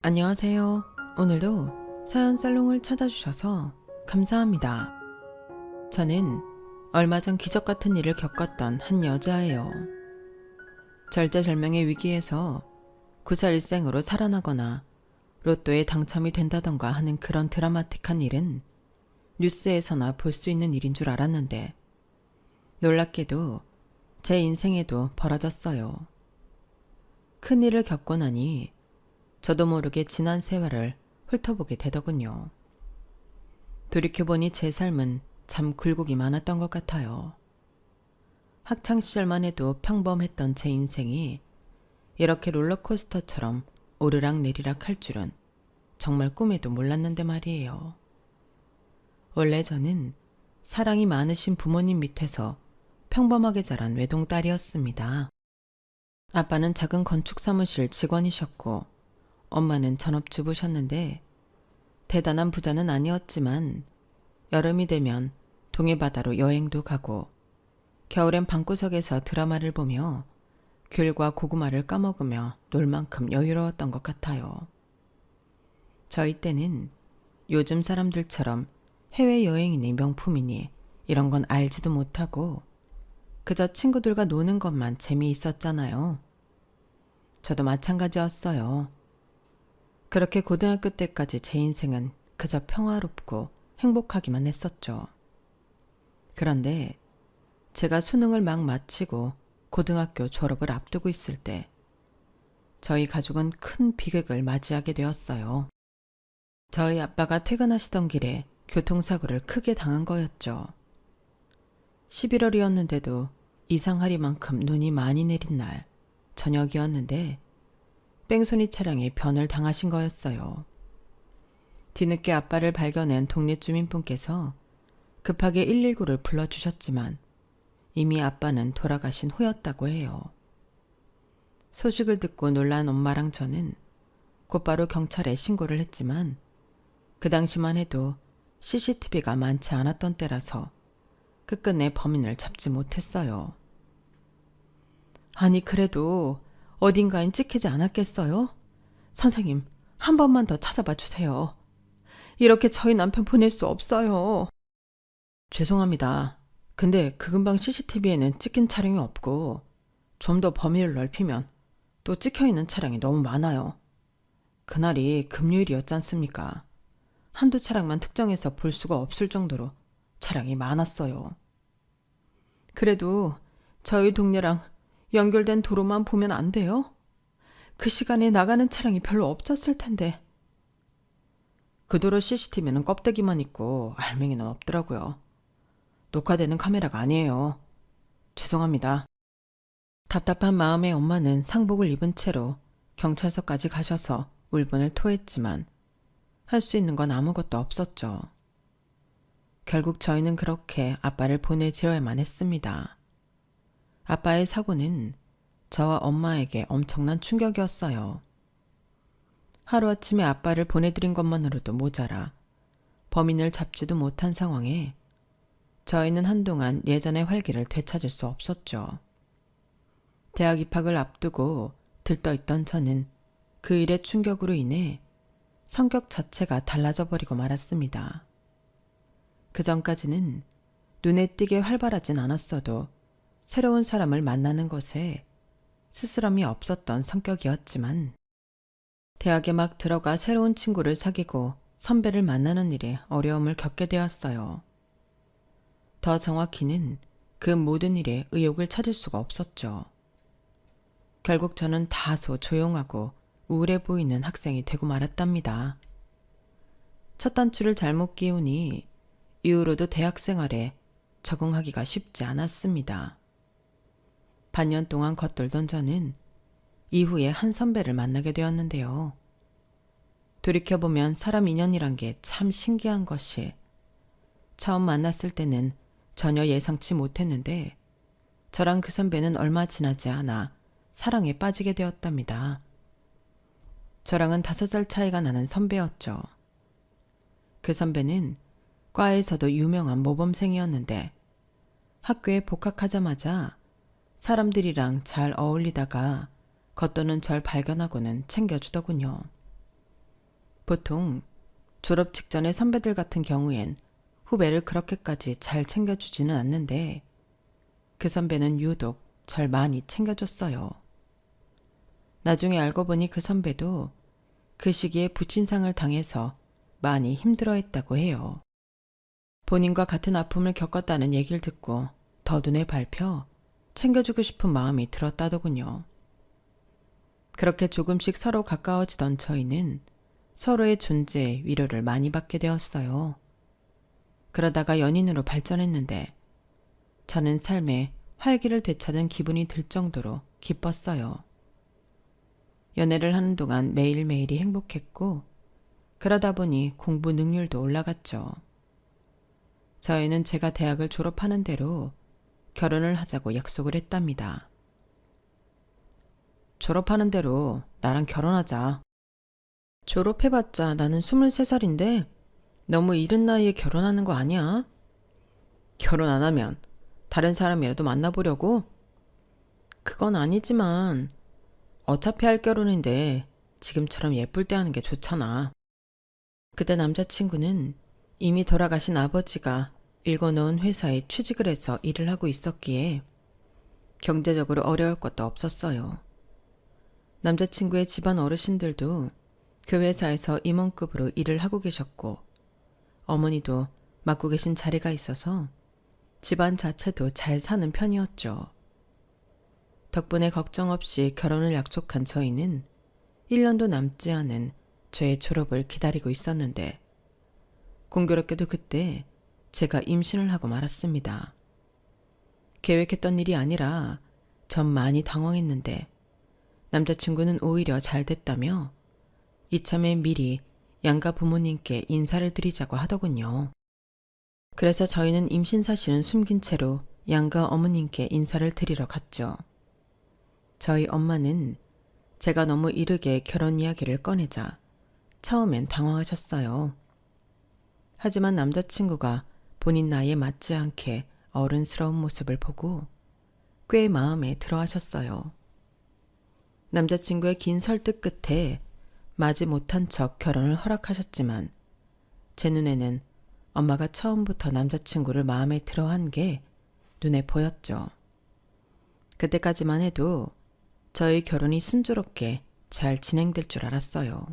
안녕하세요. 오늘도 사연 살롱을 찾아주셔서 감사합니다. 저는 얼마 전 기적 같은 일을 겪었던 한 여자예요. 절제절명의 위기에서 구사일생으로 살아나거나 로또에 당첨이 된다던가 하는 그런 드라마틱한 일은 뉴스에서나 볼 수 있는 일인 줄 알았는데 놀랍게도 제 인생에도 벌어졌어요. 큰 일을 겪고 나니 저도 모르게 지난 세월을 훑어보게 되더군요. 돌이켜보니 제 삶은 참 굴곡이 많았던 것 같아요. 학창시절만 해도 평범했던 제 인생이 이렇게 롤러코스터처럼 오르락내리락 할 줄은 정말 꿈에도 몰랐는데 말이에요. 원래 저는 사랑이 많으신 부모님 밑에서 평범하게 자란 외동딸이었습니다. 아빠는 작은 건축사무실 직원이셨고 엄마는 전업주부셨는데 대단한 부자는 아니었지만 여름이 되면 동해바다로 여행도 가고 겨울엔 방구석에서 드라마를 보며 귤과 고구마를 까먹으며 놀 만큼 여유로웠던 것 같아요. 저희 때는 요즘 사람들처럼 해외여행이니 명품이니 이런 건 알지도 못하고 그저 친구들과 노는 것만 재미있었잖아요. 저도 마찬가지였어요. 그렇게 고등학교 때까지 제 인생은 그저 평화롭고 행복하기만 했었죠. 그런데 제가 수능을 막 마치고 고등학교 졸업을 앞두고 있을 때 저희 가족은 큰 비극을 맞이하게 되었어요. 저희 아빠가 퇴근하시던 길에 교통사고를 크게 당한 거였죠. 11월이었는데도 이상하리만큼 눈이 많이 내린 날 저녁이었는데 뺑소니 차량에 변을 당하신 거였어요. 뒤늦게 아빠를 발견한 동네 주민분께서 급하게 119를 불러주셨지만 이미 아빠는 돌아가신 후였다고 해요. 소식을 듣고 놀란 엄마랑 저는 곧바로 경찰에 신고를 했지만 그 당시만 해도 CCTV가 많지 않았던 때라서 끝끝내 범인을 잡지 못했어요. 아니 그래도 어딘가엔 찍히지 않았겠어요? 선생님, 한 번만 더 찾아봐 주세요. 이렇게 저희 남편 보낼 수 없어요. 죄송합니다. 근데 그 근방 CCTV에는 찍힌 차량이 없고 좀 더 범위를 넓히면 또 찍혀있는 차량이 너무 많아요. 그날이 금요일이었지 않습니까? 한두 차량만 특정해서 볼 수가 없을 정도로 차량이 많았어요. 그래도 저희 동네랑 연결된 도로만 보면 안 돼요? 그 시간에 나가는 차량이 별로 없었을 텐데. 그 도로 CCTV는 껍데기만 있고 알맹이는 없더라고요. 녹화되는 카메라가 아니에요. 죄송합니다. 답답한 마음에 엄마는 상복을 입은 채로 경찰서까지 가셔서 울분을 토했지만 할 수 있는 건 아무것도 없었죠. 결국 저희는 그렇게 아빠를 보내드려야만 했습니다. 아빠의 사고는 저와 엄마에게 엄청난 충격이었어요. 하루아침에 아빠를 보내드린 것만으로도 모자라 범인을 잡지도 못한 상황에 저희는 한동안 예전의 활기를 되찾을 수 없었죠. 대학 입학을 앞두고 들떠있던 저는 그 일의 충격으로 인해 성격 자체가 달라져 버리고 말았습니다. 그 전까지는 눈에 띄게 활발하진 않았어도 새로운 사람을 만나는 것에 스스럼이 없었던 성격이었지만 대학에 막 들어가 새로운 친구를 사귀고 선배를 만나는 일에 어려움을 겪게 되었어요. 더 정확히는 그 모든 일에 의욕을 찾을 수가 없었죠. 결국 저는 다소 조용하고 우울해 보이는 학생이 되고 말았답니다. 첫 단추를 잘못 끼우니 이후로도 대학 생활에 적응하기가 쉽지 않았습니다. 반년 동안 겉돌던 저는 이후에 한 선배를 만나게 되었는데요. 돌이켜보면 사람 인연이란 게 참 신기한 것이 처음 만났을 때는 전혀 예상치 못했는데 저랑 그 선배는 얼마 지나지 않아 사랑에 빠지게 되었답니다. 저랑은 5살 차이가 나는 선배였죠. 그 선배는 과에서도 유명한 모범생이었는데 학교에 복학하자마자 사람들이랑 잘 어울리다가 겉도는 절 발견하고는 챙겨주더군요. 보통 졸업 직전의 선배들 같은 경우엔 후배를 그렇게까지 잘 챙겨주지는 않는데 그 선배는 유독 절 많이 챙겨줬어요. 나중에 알고 보니 그 선배도 그 시기에 부친상을 당해서 많이 힘들어했다고 해요. 본인과 같은 아픔을 겪었다는 얘기를 듣고 더 눈에 밟혀 챙겨주고 싶은 마음이 들었다더군요. 그렇게 조금씩 서로 가까워지던 저희는 서로의 존재에 위로를 많이 받게 되었어요. 그러다가 연인으로 발전했는데 저는 삶에 활기를 되찾은 기분이 들 정도로 기뻤어요. 연애를 하는 동안 매일매일이 행복했고 그러다 보니 공부 능률도 올라갔죠. 저희는 제가 대학을 졸업하는 대로 결혼을 하자고 약속을 했답니다. 졸업하는 대로 나랑 결혼하자. 졸업해봤자 나는 23살인데 너무 이른 나이에 결혼하는 거 아니야? 결혼 안 하면 다른 사람이라도 만나보려고? 그건 아니지만 어차피 할 결혼인데 지금처럼 예쁠 때 하는 게 좋잖아. 그때 남자친구는 이미 돌아가신 아버지가 읽어놓은 회사에 취직을 해서 일을 하고 있었기에 경제적으로 어려울 것도 없었어요. 남자친구의 집안 어르신들도 그 회사에서 임원급으로 일을 하고 계셨고 어머니도 맡고 계신 자리가 있어서 집안 자체도 잘 사는 편이었죠. 덕분에 걱정 없이 결혼을 약속한 저희는 1년도 남지 않은 저의 졸업을 기다리고 있었는데 공교롭게도 그때 제가 임신을 하고 말았습니다. 계획했던 일이 아니라 전 많이 당황했는데 남자친구는 오히려 잘 됐다며 이참에 미리 양가 부모님께 인사를 드리자고 하더군요. 그래서 저희는 임신 사실은 숨긴 채로 양가 어머님께 인사를 드리러 갔죠. 저희 엄마는 제가 너무 이르게 결혼 이야기를 꺼내자 처음엔 당황하셨어요. 하지만 남자친구가 본인 나이에 맞지 않게 어른스러운 모습을 보고 꽤 마음에 들어하셨어요. 남자친구의 긴 설득 끝에 마지 못한 척 결혼을 허락하셨지만 제 눈에는 엄마가 처음부터 남자친구를 마음에 들어한 게 눈에 보였죠. 그때까지만 해도 저희 결혼이 순조롭게 잘 진행될 줄 알았어요.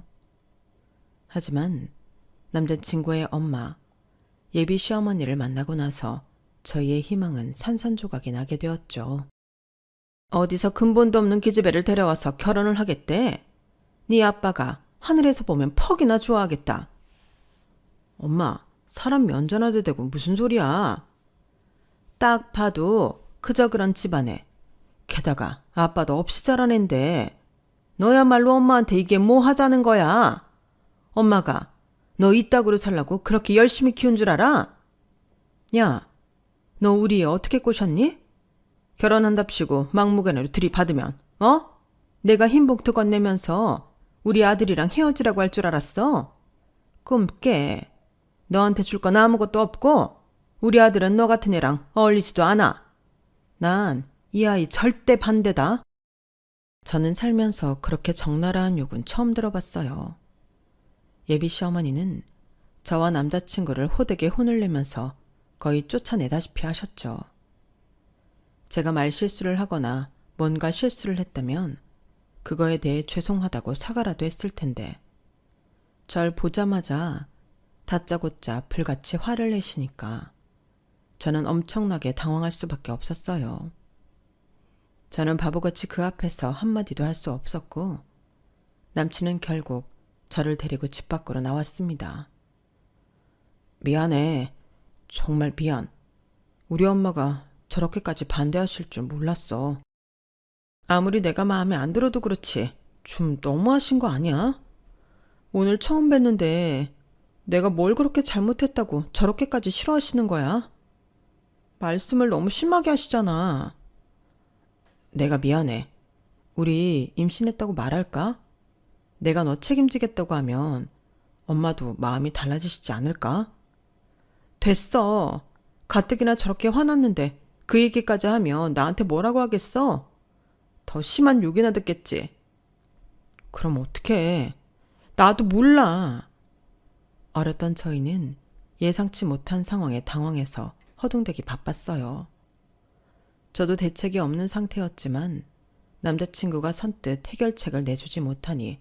하지만 남자친구의 엄마, 예비 시어머니를 만나고 나서 저희의 희망은 산산조각이 나게 되었죠. 어디서 근본도 없는 기집애를 데려와서 결혼을 하겠대? 네 아빠가 하늘에서 보면 퍽이나 좋아하겠다. 엄마, 사람 면전화도 되고 무슨 소리야? 딱 봐도 그저 그런 집안에 게다가 아빠도 없이 자란 앤데 너야말로 엄마한테 이게 뭐 하자는 거야? 엄마가 너 이따구로 살라고 그렇게 열심히 키운 줄 알아? 야, 너 우리 애 어떻게 꼬셨니? 결혼한답시고 막무가내로 들이받으면 내가 흰봉투 건네면서 우리 아들이랑 헤어지라고 할 줄 알았어? 꿈 깨. 너한테 줄 건 아무것도 없고 우리 아들은 너 같은 애랑 어울리지도 않아. 난 이 아이 절대 반대다. 저는 살면서 그렇게 적나라한 욕은 처음 들어봤어요. 예비 시어머니는 저와 남자친구를 호되게 혼을 내면서 거의 쫓아내다시피 하셨죠. 제가 말실수를 하거나 뭔가 실수를 했다면 그거에 대해 죄송하다고 사과라도 했을 텐데 절 보자마자 다짜고짜 불같이 화를 내시니까 저는 엄청나게 당황할 수밖에 없었어요. 저는 바보같이 그 앞에서 한마디도 할 수 없었고 남친은 결국 저를 데리고 집 밖으로 나왔습니다. 미안해. 정말 미안. 우리 엄마가 저렇게까지 반대하실 줄 몰랐어. 아무리 내가 마음에 안 들어도 그렇지 좀 너무하신 거 아니야? 오늘 처음 뵀는데 내가 뭘 그렇게 잘못했다고 저렇게까지 싫어하시는 거야? 말씀을 너무 심하게 하시잖아. 내가 미안해. 우리 임신했다고 말할까? 내가 너 책임지겠다고 하면 엄마도 마음이 달라지시지 않을까? 됐어. 가뜩이나 저렇게 화났는데 그 얘기까지 하면 나한테 뭐라고 하겠어? 더 심한 욕이나 듣겠지. 그럼 어떡해. 나도 몰라. 어렸던 저희는 예상치 못한 상황에 당황해서 허둥대기 바빴어요. 저도 대책이 없는 상태였지만 남자친구가 선뜻 해결책을 내주지 못하니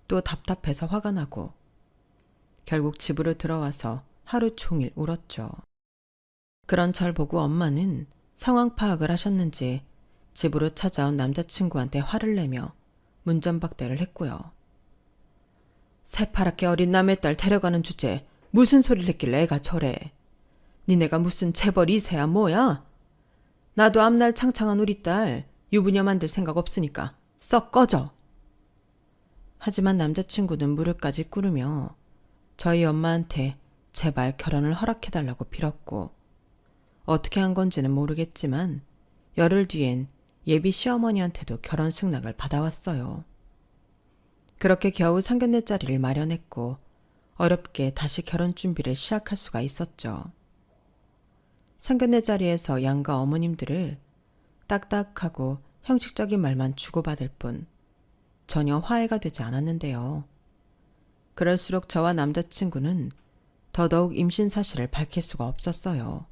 또 답답해서 화가 나고 결국 집으로 들어와서 하루 종일 울었죠. 그런 절 보고 엄마는 상황 파악을 하셨는지 집으로 찾아온 남자친구한테 화를 내며 문전박대를 했고요. 새파랗게 어린 남의 딸 데려가는 주제에 무슨 소리를 했길래 애가 저래. 니네가 무슨 재벌 2세야 뭐야? 나도 앞날 창창한 우리 딸 유부녀 만들 생각 없으니까 썩 꺼져. 하지만 남자친구는 무릎까지 꿇으며 저희 엄마한테 제발 결혼을 허락해달라고 빌었고 어떻게 한 건지는 모르겠지만 열흘 뒤엔 예비 시어머니한테도 결혼 승낙을 받아왔어요. 그렇게 겨우 상견례 자리를 마련했고 어렵게 다시 결혼 준비를 시작할 수가 있었죠. 상견례 자리에서 양가 어머님들을 딱딱하고 형식적인 말만 주고받을 뿐 전혀 화해가 되지 않았는데요. 그럴수록 저와 남자친구는 더더욱 임신 사실을 밝힐 수가 없었어요.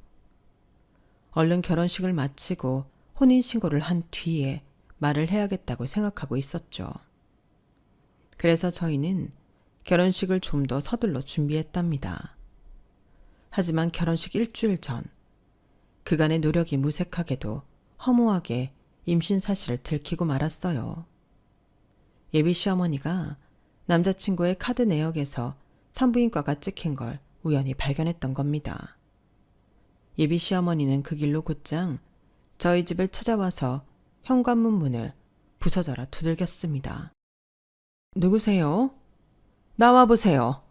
얼른 결혼식을 마치고 혼인신고를 한 뒤에 말을 해야겠다고 생각하고 있었죠. 그래서 저희는 결혼식을 좀 더 서둘러 준비했답니다. 하지만 결혼식 일주일 전 그간의 노력이 무색하게도 허무하게 임신 사실을 들키고 말았어요. 예비 시어머니가 남자친구의 카드 내역에서 산부인과가 찍힌 걸 우연히 발견했던 겁니다. 예비 시어머니는 그 길로 곧장 저희 집을 찾아와서 현관문 문을 부서져라 두들겼습니다. 누구세요? 나와보세요.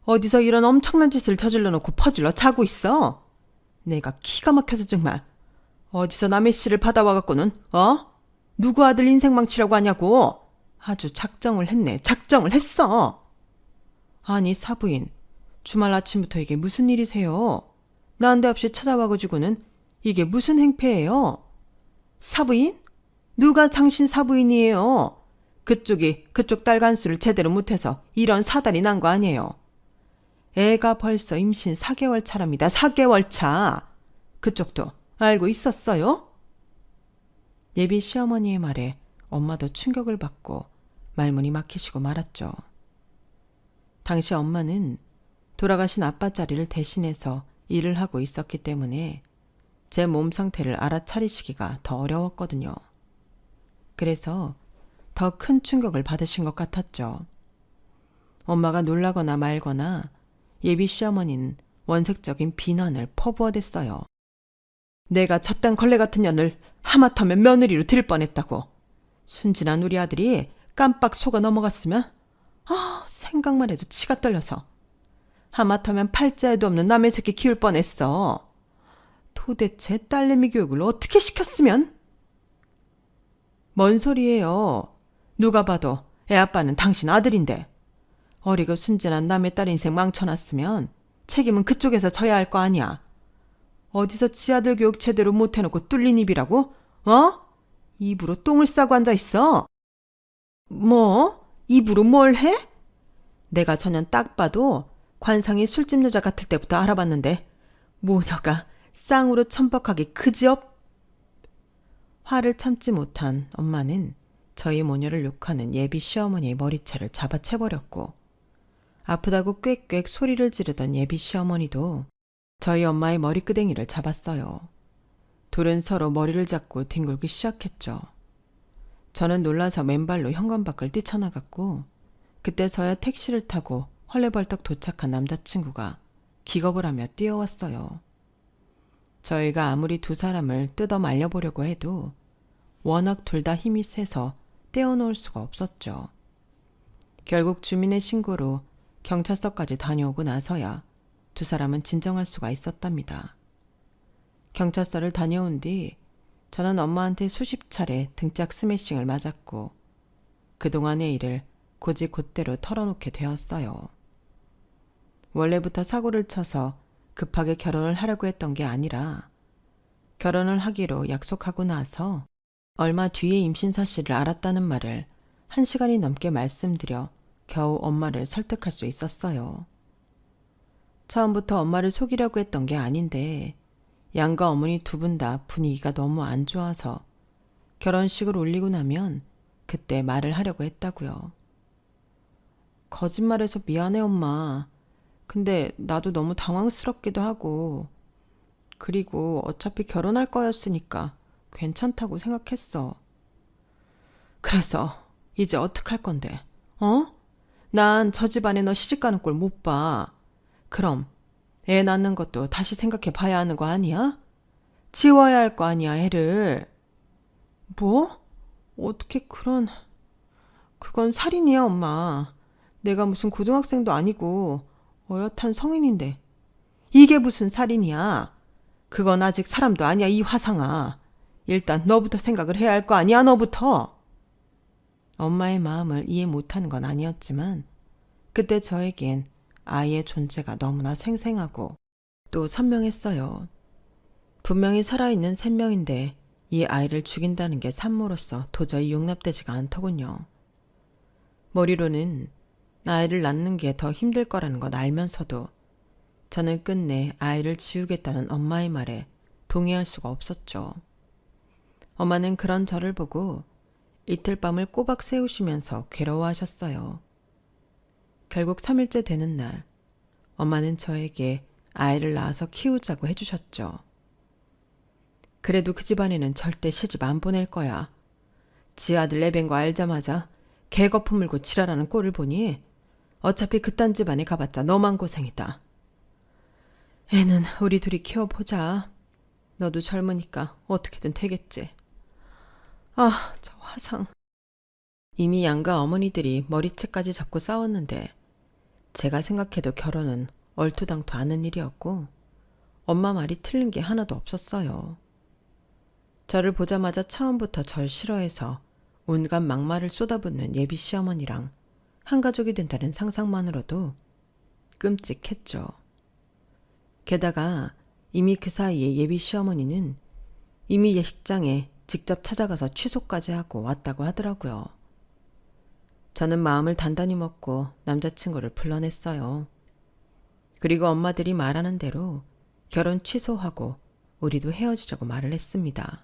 어디서 이런 엄청난 짓을 저질러 놓고 퍼질러 자고 있어? 내가 기가 막혀서 정말. 어디서 남의 씨를 받아와갖고는 누구 아들 인생 망치려고 하냐고. 아주 작정을 했네. 작정을 했어. 아니 사부인, 주말 아침부터 이게 무슨 일이세요? 난데없이 찾아와가지고는 이게 무슨 행패예요? 사부인? 누가 당신 사부인이에요? 그쪽 딸 간수를 제대로 못해서 이런 사달이 난 거 아니에요? 애가 벌써 임신 4개월 차랍니다. 4개월 차. 그쪽도 알고 있었어요? 예비 시어머니의 말에 엄마도 충격을 받고 말문이 막히시고 말았죠. 당시 엄마는 돌아가신 아빠 자리를 대신해서 일을 하고 있었기 때문에 제 몸 상태를 알아차리시기가 더 어려웠거든요. 그래서 더 큰 충격을 받으신 것 같았죠. 엄마가 놀라거나 말거나 예비 시어머니는 원색적인 비난을 퍼부어댔어요. 내가 저딴 걸레 같은 년을 하마터면 며느리로 들 뻔했다고. 순진한 우리 아들이 깜빡 속아 넘어갔으면 생각만 해도 치가 떨려서. 하마터면 팔자에도 없는 남의 새끼 키울 뻔했어. 도대체 딸내미 교육을 어떻게 시켰으면? 뭔 소리예요. 누가 봐도 애 아빠는 당신 아들인데. 어리고 순진한 남의 딸 인생 망쳐놨으면 책임은 그쪽에서 져야 할 거 아니야. 어디서 지 아들 교육 제대로 못해놓고 뚫린 입이라고? 입으로 똥을 싸고 앉아있어. 뭐? 입으로 뭘 해? 내가 전년 딱 봐도 관상이 술집 여자 같을 때부터 알아봤는데 모녀가 쌍으로 천박하게 그지없. 화를 참지 못한 엄마는 저희 모녀를 욕하는 예비 시어머니의 머리채를 잡아채버렸고 아프다고 꽥꽥 소리를 지르던 예비 시어머니도 저희 엄마의 머리끄댕이를 잡았어요. 둘은 서로 머리를 잡고 뒹굴기 시작했죠. 저는 놀라서 맨발로 현관 밖을 뛰쳐나갔고 그때서야 택시를 타고 헐레벌떡 도착한 남자친구가 기겁을 하며 뛰어왔어요. 저희가 아무리 두 사람을 뜯어 말려보려고 해도 워낙 둘 다 힘이 세서 떼어놓을 수가 없었죠. 결국 주민의 신고로 경찰서까지 다녀오고 나서야 두 사람은 진정할 수가 있었답니다. 경찰서를 다녀온 뒤 저는 엄마한테 수십 차례 등짝 스매싱을 맞았고 그동안의 일을 곧이곧대로 털어놓게 되었어요. 원래부터 사고를 쳐서 급하게 결혼을 하려고 했던 게 아니라 결혼을 하기로 약속하고 나서 얼마 뒤에 임신 사실을 알았다는 말을 1시간이 넘게 말씀드려 겨우 엄마를 설득할 수 있었어요. 처음부터 엄마를 속이려고 했던 게 아닌데 양가 어머니 두 분 다 분위기가 너무 안 좋아서 결혼식을 올리고 나면 그때 말을 하려고 했다고요. 거짓말해서 미안해 엄마. 근데 나도 너무 당황스럽기도 하고 그리고 어차피 결혼할 거였으니까 괜찮다고 생각했어. 그래서 이제 어떡할 건데? 어? 난 저 집안에 너 시집가는 꼴 못 봐. 그럼 애 낳는 것도 다시 생각해 봐야 하는 거 아니야? 지워야 할 거 아니야, 애를. 뭐? 어떻게 그건 살인이야, 엄마. 내가 무슨 고등학생도 아니고 어엿한 성인인데. 이게 무슨 살인이야? 그건 아직 사람도 아니야, 이 화상아. 일단 너부터 생각을 해야 할 거 아니야, 너부터. 엄마의 마음을 이해 못하는 건 아니었지만 그때 저에겐 아이의 존재가 너무나 생생하고 또 선명했어요. 분명히 살아있는 생명인데 이 아이를 죽인다는 게 산모로서 도저히 용납되지가 않더군요. 머리로는 아이를 낳는 게 더 힘들 거라는 걸 알면서도 저는 끝내 아이를 지우겠다는 엄마의 말에 동의할 수가 없었죠. 엄마는 그런 저를 보고 이틀 밤을 꼬박 새우시면서 괴로워하셨어요. 결국 3일째 되는 날, 엄마는 저에게 아이를 낳아서 키우자고 해주셨죠. 그래도 그 집안에는 절대 시집 안 보낼 거야. 지 아들 내벤 거 알자마자 개거품 물고 지랄하는 꼴을 보니 어차피 그딴 집안에 가봤자 너만 고생이다. 애는 우리 둘이 키워보자. 너도 젊으니까 어떻게든 되겠지. 아, 저 화상. 이미 양가 어머니들이 머리채까지 잡고 싸웠는데 제가 생각해도 결혼은 얼토당토 않은 일이었고 엄마 말이 틀린 게 하나도 없었어요. 저를 보자마자 처음부터 절 싫어해서 온갖 막말을 쏟아붓는 예비 시어머니랑 한 가족이 된다는 상상만으로도 끔찍했죠. 게다가 이미 그 사이에 예비 시어머니는 이미 예식장에 직접 찾아가서 취소까지 하고 왔다고 하더라고요. 저는 마음을 단단히 먹고 남자친구를 불러냈어요. 그리고 엄마들이 말하는 대로 결혼 취소하고 우리도 헤어지자고 말을 했습니다.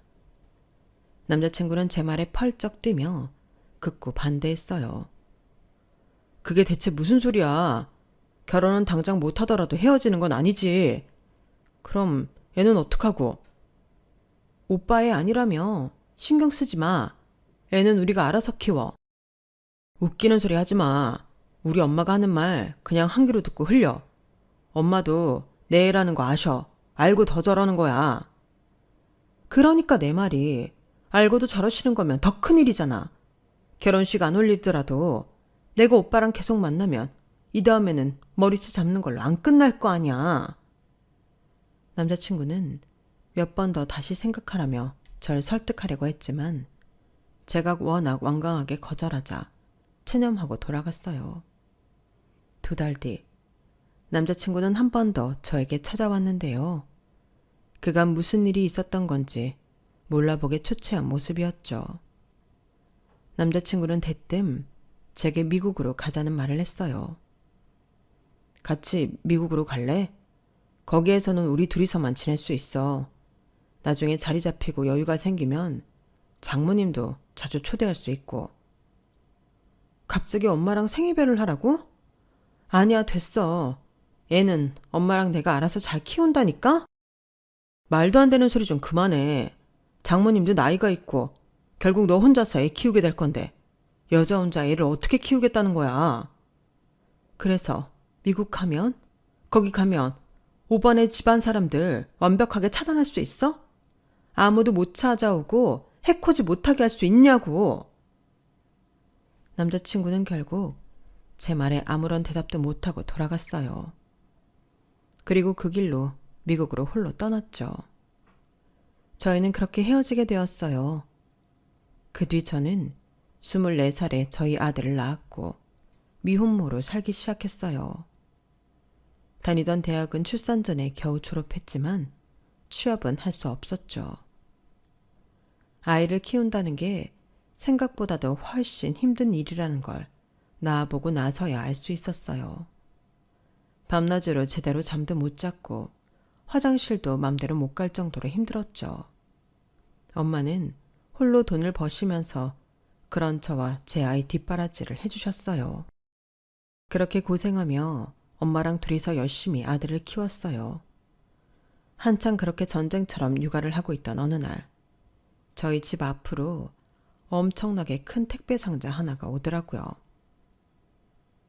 남자친구는 제 말에 펄쩍 뛰며 극구 반대했어요. 그게 대체 무슨 소리야? 결혼은 당장 못하더라도 헤어지는 건 아니지. 그럼 애는 어떡하고? 오빠 애 아니라며. 신경 쓰지 마. 애는 우리가 알아서 키워. 웃기는 소리 하지 마. 우리 엄마가 하는 말 그냥 한 귀로 듣고 흘려. 엄마도 내 애라는 거 아셔. 알고 더 저러는 거야. 그러니까 내 말이 알고도 저러시는 거면 더 큰일이잖아. 결혼식 안 올리더라도 내가 오빠랑 계속 만나면 이 다음에는 머리채 잡는 걸로 안 끝날 거 아니야. 남자친구는 몇 번 더 다시 생각하라며 절 설득하려고 했지만 제가 워낙 완강하게 거절하자 체념하고 돌아갔어요. 2달 뒤 남자친구는 한 번 더 저에게 찾아왔는데요. 그간 무슨 일이 있었던 건지 몰라보게 초췌한 모습이었죠. 남자친구는 대뜸 제게 미국으로 가자는 말을 했어요. 같이 미국으로 갈래? 거기에서는 우리 둘이서만 지낼 수 있어. 나중에 자리 잡히고 여유가 생기면 장모님도 자주 초대할 수 있고. 갑자기 엄마랑 생이별을 하라고? 아니야, 됐어. 애는 엄마랑 내가 알아서 잘 키운다니까? 말도 안 되는 소리 좀 그만해. 장모님도 나이가 있고 결국 너 혼자서 애 키우게 될 건데 여자 혼자 애를 어떻게 키우겠다는 거야. 그래서 미국 가면? 거기 가면 오번의 집안 사람들 완벽하게 차단할 수 있어? 아무도 못 찾아오고 해코지 못하게 할 수 있냐고. 남자친구는 결국 제 말에 아무런 대답도 못하고 돌아갔어요. 그리고 그 길로 미국으로 홀로 떠났죠. 저희는 그렇게 헤어지게 되었어요. 그 뒤 저는 24살에 저희 아들을 낳았고 미혼모로 살기 시작했어요. 다니던 대학은 출산 전에 겨우 졸업했지만 취업은 할 수 없었죠. 아이를 키운다는 게 생각보다도 훨씬 힘든 일이라는 걸 낳아보고 나서야 알 수 있었어요. 밤낮으로 제대로 잠도 못 잤고 화장실도 맘대로 못 갈 정도로 힘들었죠. 엄마는 홀로 돈을 버시면서 그런 저와 제 아이 뒷바라지를 해주셨어요. 그렇게 고생하며 엄마랑 둘이서 열심히 아들을 키웠어요. 한창 그렇게 전쟁처럼 육아를 하고 있던 어느 날, 저희 집 앞으로 엄청나게 큰 택배 상자 하나가 오더라고요.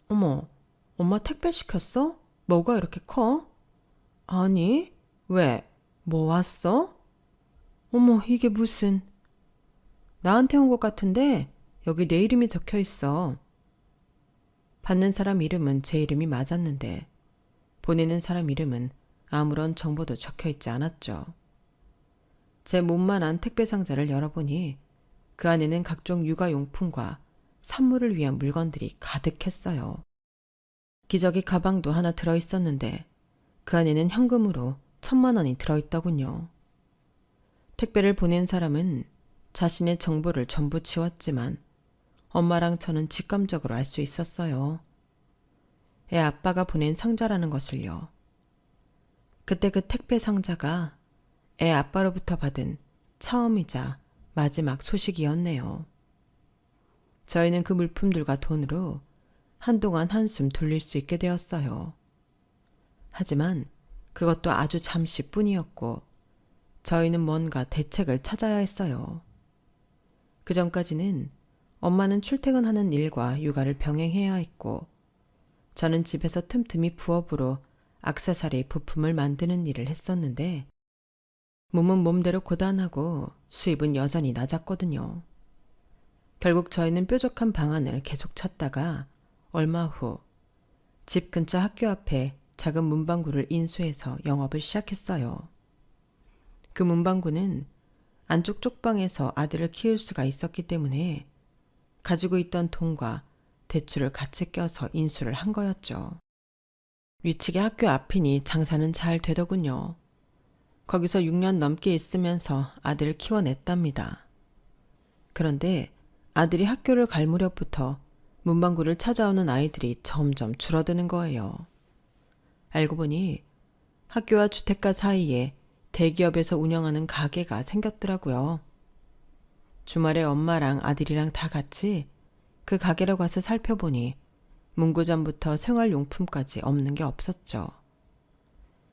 어머, 엄마 택배 시켰어? 뭐가 이렇게 커? 아니, 왜? 뭐 왔어? 어머, 이게 무슨... 나한테 온 것 같은데 여기 내 이름이 적혀 있어. 받는 사람 이름은 제 이름이 맞았는데 보내는 사람 이름은 아무런 정보도 적혀 있지 않았죠. 제 몸만한 택배 상자를 열어보니 그 안에는 각종 육아용품과 산모를 위한 물건들이 가득했어요. 기저귀 가방도 하나 들어있었는데 그 안에는 현금으로 1,000만 원이 들어있더군요. 택배를 보낸 사람은 자신의 정보를 전부 지웠지만 엄마랑 저는 직감적으로 알 수 있었어요. 애 아빠가 보낸 상자라는 것을요. 그때 그 택배 상자가 애 아빠로부터 받은 처음이자 마지막 소식이었네요. 저희는 그 물품들과 돈으로 한동안 한숨 돌릴 수 있게 되었어요. 하지만 그것도 아주 잠시뿐이었고 저희는 뭔가 대책을 찾아야 했어요. 그 전까지는 엄마는 출퇴근하는 일과 육아를 병행해야 했고 저는 집에서 틈틈이 부업으로 액세서리 부품을 만드는 일을 했었는데 몸은 몸대로 고단하고 수입은 여전히 낮았거든요. 결국 저희는 뾰족한 방안을 계속 찾다가 얼마 후 집 근처 학교 앞에 작은 문방구를 인수해서 영업을 시작했어요. 그 문방구는 안쪽 쪽방에서 아들을 키울 수가 있었기 때문에 가지고 있던 돈과 대출을 같이 껴서 인수를 한 거였죠. 위치가 학교 앞이니 장사는 잘 되더군요. 거기서 6년 넘게 있으면서 아들을 키워냈답니다. 그런데 아들이 학교를 갈 무렵부터 문방구를 찾아오는 아이들이 점점 줄어드는 거예요. 알고 보니 학교와 주택가 사이에 대기업에서 운영하는 가게가 생겼더라고요. 주말에 엄마랑 아들이랑 다 같이 그 가게로 가서 살펴보니 문구점부터 생활용품까지 없는 게 없었죠.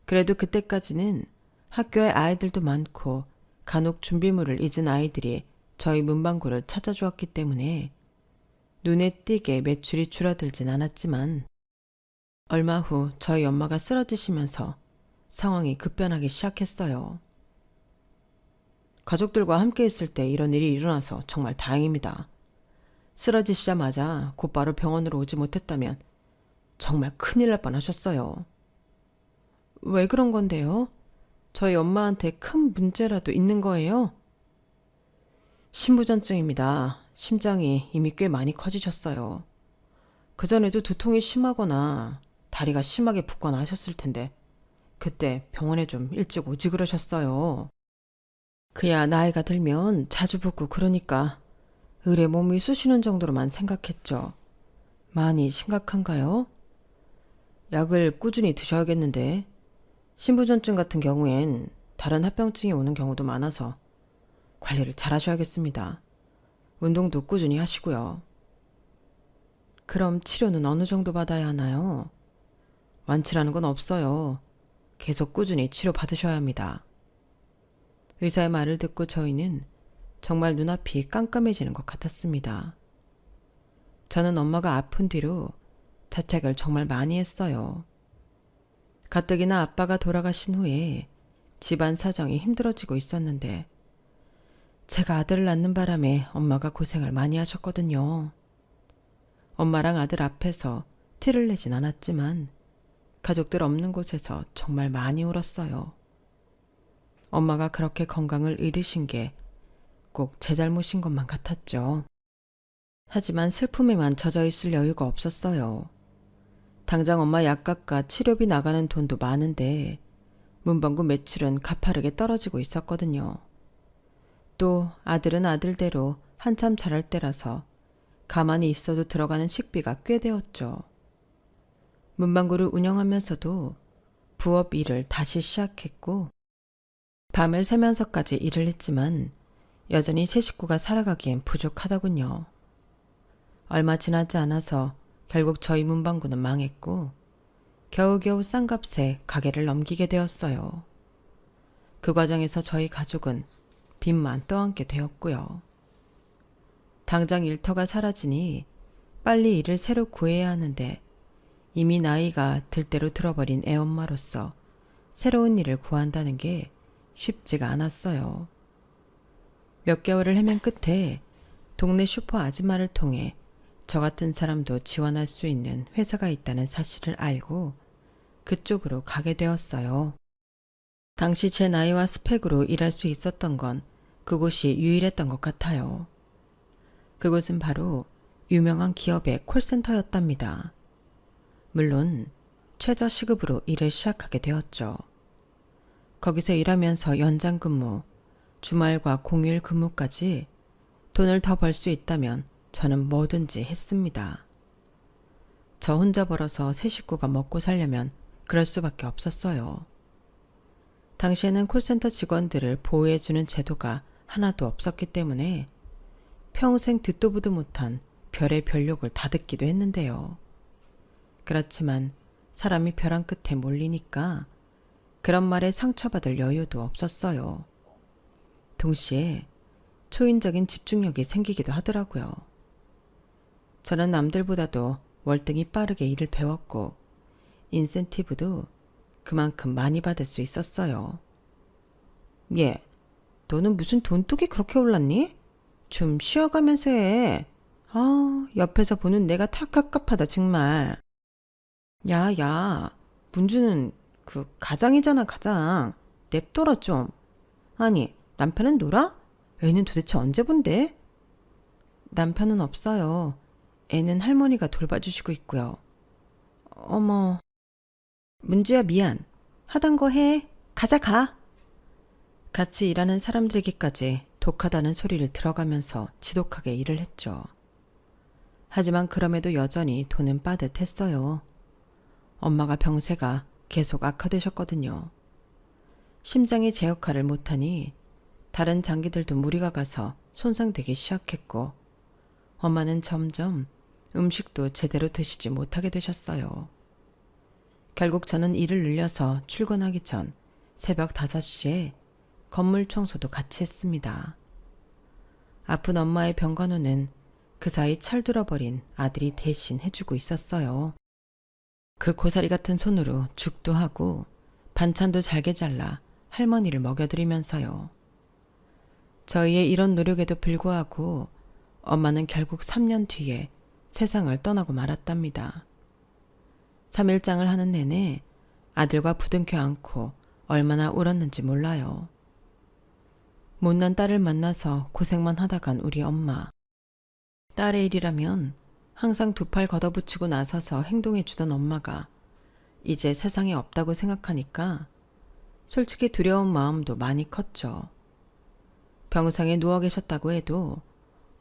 그래도 그때까지는 학교에 아이들도 많고 간혹 준비물을 잊은 아이들이 저희 문방구를 찾아주었기 때문에 눈에 띄게 매출이 줄어들진 않았지만 얼마 후 저희 엄마가 쓰러지시면서 상황이 급변하기 시작했어요. 가족들과 함께 있을 때 이런 일이 일어나서 정말 다행입니다. 쓰러지시자마자 곧바로 병원으로 오지 못했다면 정말 큰일 날 뻔하셨어요. 왜 그런 건데요? 저희 엄마한테 큰 문제라도 있는 거예요? 심부전증입니다. 심장이 이미 꽤 많이 커지셨어요. 그전에도 두통이 심하거나 다리가 심하게 붓거나 하셨을 텐데 그때 병원에 좀 일찍 오지 그러셨어요. 그야 나이가 들면 자주 붓고 그러니까 의뢰 몸이 쑤시는 정도로만 생각했죠. 많이 심각한가요? 약을 꾸준히 드셔야겠는데 신부전증 같은 경우엔 다른 합병증이 오는 경우도 많아서 관리를 잘 하셔야겠습니다. 운동도 꾸준히 하시고요. 그럼 치료는 어느 정도 받아야 하나요? 완치라는 건 없어요. 계속 꾸준히 치료 받으셔야 합니다. 의사의 말을 듣고 저희는 정말 눈앞이 깜깜해지는 것 같았습니다. 저는 엄마가 아픈 뒤로 자책을 정말 많이 했어요. 가뜩이나 아빠가 돌아가신 후에 집안 사정이 힘들어지고 있었는데 제가 아들을 낳는 바람에 엄마가 고생을 많이 하셨거든요. 엄마랑 아들 앞에서 티를 내진 않았지만 가족들 없는 곳에서 정말 많이 울었어요. 엄마가 그렇게 건강을 잃으신 게 꼭 제 잘못인 것만 같았죠. 하지만 슬픔에만 젖어 있을 여유가 없었어요. 당장 엄마 약값과 치료비 나가는 돈도 많은데 문방구 매출은 가파르게 떨어지고 있었거든요. 또 아들은 아들대로 한참 자랄 때라서 가만히 있어도 들어가는 식비가 꽤 되었죠. 문방구를 운영하면서도 부업 일을 다시 시작했고 밤을 새면서까지 일을 했지만 여전히 세 식구가 살아가기엔 부족하더군요. 얼마 지나지 않아서 결국 저희 문방구는 망했고 겨우겨우 싼 값에 가게를 넘기게 되었어요. 그 과정에서 저희 가족은 빚만 떠안게 되었고요. 당장 일터가 사라지니 빨리 일을 새로 구해야 하는데 이미 나이가 들 대로 들어버린 애엄마로서 새로운 일을 구한다는 게 쉽지가 않았어요. 몇 개월을 헤맨 끝에 동네 슈퍼 아줌마를 통해 저 같은 사람도 지원할 수 있는 회사가 있다는 사실을 알고 그쪽으로 가게 되었어요. 당시 제 나이와 스펙으로 일할 수 있었던 건 그곳이 유일했던 것 같아요. 그곳은 바로 유명한 기업의 콜센터였답니다. 물론 최저 시급으로 일을 시작하게 되었죠. 거기서 일하면서 연장 근무, 주말과 공휴일 근무까지 돈을 더 벌 수 있다면 저는 뭐든지 했습니다. 저 혼자 벌어서 세 식구가 먹고 살려면 그럴 수밖에 없었어요. 당시에는 콜센터 직원들을 보호해주는 제도가 하나도 없었기 때문에 평생 듣도 보도 못한 별의 별욕을 다 듣기도 했는데요. 그렇지만 사람이 벼랑 끝에 몰리니까 그런 말에 상처받을 여유도 없었어요. 동시에 초인적인 집중력이 생기기도 하더라고요. 저는 남들보다도 월등히 빠르게 일을 배웠고 인센티브도 그만큼 많이 받을 수 있었어요. 얘, 너는 무슨 돈독이 그렇게 올랐니? 좀 쉬어가면서 해. 옆에서 보는 내가 다 깝깝하다 정말. 야, 문주는 그 가장이잖아 가장. 냅둬라 좀. 아니, 남편은 놀아? 애는 도대체 언제 본대? 남편은 없어요. 애는 할머니가 돌봐주시고 있고요. 어머, 문주야 미안. 하던 거 해. 가자 가. 같이 일하는 사람들에게까지 독하다는 소리를 들어가면서 지독하게 일을 했죠. 하지만 그럼에도 여전히 돈은 빠듯했어요. 엄마가 병세가 계속 악화되셨거든요. 심장이 제 역할을 못하니 다른 장기들도 무리가 가서 손상되기 시작했고 엄마는 점점 음식도 제대로 드시지 못하게 되셨어요. 결국 저는 일을 늘려서 출근하기 전 새벽 5시에 건물 청소도 같이 했습니다. 아픈 엄마의 병간호는 그 사이 철들어버린 아들이 대신 해주고 있었어요. 그 고사리 같은 손으로 죽도 하고 반찬도 잘게 잘라 할머니를 먹여드리면서요. 저희의 이런 노력에도 불구하고 엄마는 결국 3년 뒤에 세상을 떠나고 말았답니다. 3일장을 하는 내내 아들과 부둥켜 안고 얼마나 울었는지 몰라요. 못난 딸을 만나서 고생만 하다간 우리 엄마. 딸의 일이라면 항상 두 팔 걷어붙이고 나서서 행동해 주던 엄마가 이제 세상에 없다고 생각하니까 솔직히 두려운 마음도 많이 컸죠. 병상에 누워 계셨다고 해도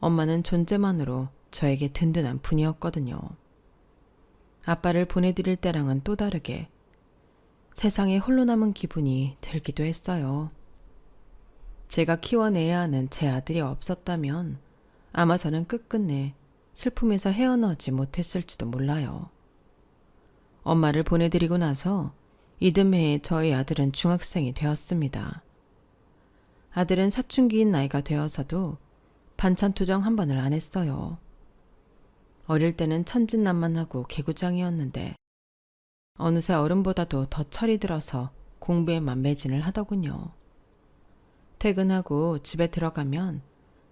엄마는 존재만으로 저에게 든든한 분이었거든요. 아빠를 보내드릴 때랑은 또 다르게 세상에 홀로 남은 기분이 들기도 했어요. 제가 키워내야 하는 제 아들이 없었다면 아마 저는 끝끝내 슬픔에서 헤어나오지 못했을지도 몰라요. 엄마를 보내드리고 나서 이듬해에 저희 아들은 중학생이 되었습니다. 아들은 사춘기인 나이가 되어서도 반찬 투정 한 번을 안 했어요. 어릴 때는 천진난만하고 개구장이었는데 어느새 어른보다도 더 철이 들어서 공부에만 매진을 하더군요. 퇴근하고 집에 들어가면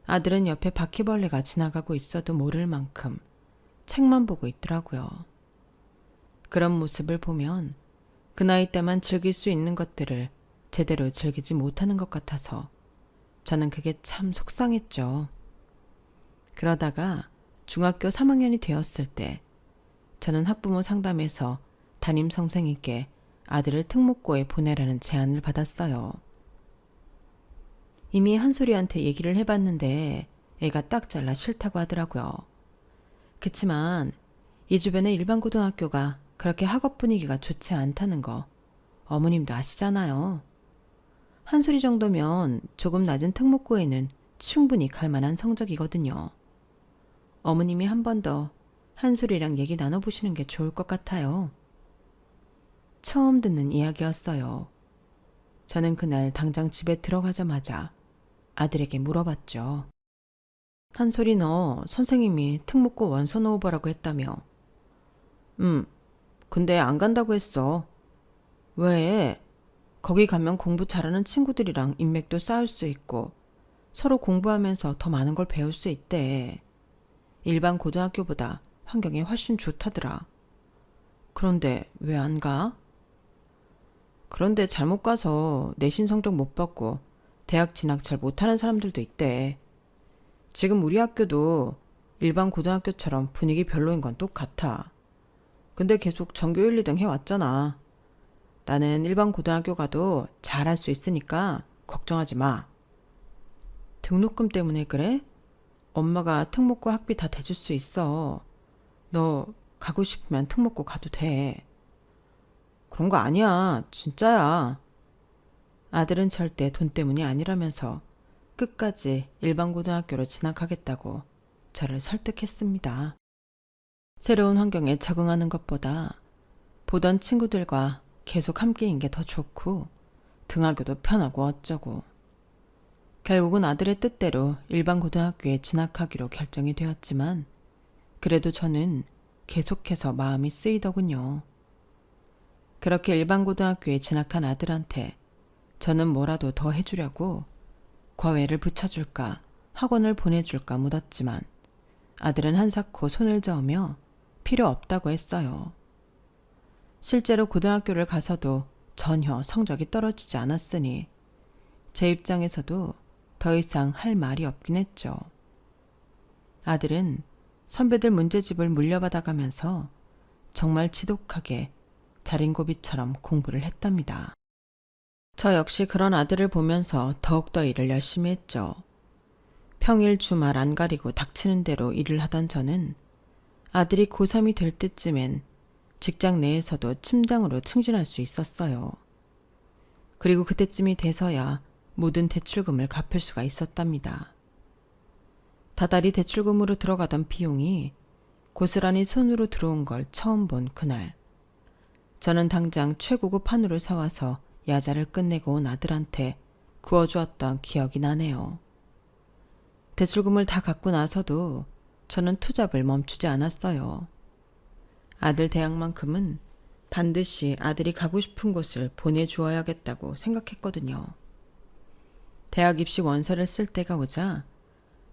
아들은 옆에 바퀴벌레가 지나가고 있어도 모를 만큼 책만 보고 있더라고요. 그런 모습을 보면 그 나이 때만 즐길 수 있는 것들을 제대로 즐기지 못하는 것 같아서 저는 그게 참 속상했죠. 그러다가 중학교 3학년이 되었을 때 저는 학부모 상담에서 담임 선생님께 아들을 특목고에 보내라는 제안을 받았어요. 이미 한솔이한테 얘기를 해봤는데 애가 딱 잘라 싫다고 하더라고요. 그치만 이 주변에 일반 고등학교가 그렇게 학업 분위기가 좋지 않다는 거 어머님도 아시잖아요. 한 소리 정도면 조금 낮은 특목고에는 충분히 갈 만한 성적이거든요. 어머님이 한 번 더 한솔이랑 얘기 나눠보시는 게 좋을 것 같아요. 처음 듣는 이야기였어요. 저는 그날 당장 집에 들어가자마자 아들에게 물어봤죠. 한솔이 너 선생님이 특목고 원서 넣어보라고 했다며. 근데 안 간다고 했어. 왜? 거기 가면 공부 잘하는 친구들이랑 인맥도 쌓을 수 있고 서로 공부하면서 더 많은 걸 배울 수 있대. 일반 고등학교보다 환경이 훨씬 좋다더라. 그런데 왜 안 가? 그런데 잘못 가서 내신 성적 못 받고 대학 진학 잘 못하는 사람들도 있대. 지금 우리 학교도 일반 고등학교처럼 분위기 별로인 건 똑같아. 근데 계속 전교 1, 2등 해왔잖아. 나는 일반 고등학교 가도 잘할 수 있으니까 걱정하지 마. 등록금 때문에 그래? 엄마가 특목고 학비 다 대줄 수 있어. 너 가고 싶으면 특목고 가도 돼. 그런 거 아니야. 진짜야. 아들은 절대 돈 때문이 아니라면서 끝까지 일반 고등학교로 진학하겠다고 저를 설득했습니다. 새로운 환경에 적응하는 것보다 보던 친구들과 계속 함께인 게 더 좋고 등하교도 편하고 어쩌고. 결국은 아들의 뜻대로 일반 고등학교에 진학하기로 결정이 되었지만 그래도 저는 계속해서 마음이 쓰이더군요. 그렇게 일반 고등학교에 진학한 아들한테 저는 뭐라도 더 해주려고 과외를 붙여줄까 학원을 보내줄까 묻었지만 아들은 한사코 손을 저으며 필요 없다고 했어요. 실제로 고등학교를 가서도 전혀 성적이 떨어지지 않았으니 제 입장에서도 더 이상 할 말이 없긴 했죠. 아들은 선배들 문제집을 물려받아가면서 정말 지독하게 자린고비처럼 공부를 했답니다. 저 역시 그런 아들을 보면서 더욱더 일을 열심히 했죠. 평일 주말 안 가리고 닥치는 대로 일을 하던 저는 아들이 고3이 될 때쯤엔 직장 내에서도 팀장으로 승진할 수 있었어요. 그리고 그때쯤이 돼서야 모든 대출금을 갚을 수가 있었답니다. 다달이 대출금으로 들어가던 비용이 고스란히 손으로 들어온 걸 처음 본 그날. 저는 당장 최고급 한우를 사와서 야자를 끝내고 온 아들한테 구워주었던 기억이 나네요. 대출금을 다 갚고 나서도 저는 투잡을 멈추지 않았어요. 아들 대학만큼은 반드시 아들이 가고 싶은 곳을 보내주어야겠다고 생각했거든요. 대학 입시 원서를 쓸 때가 오자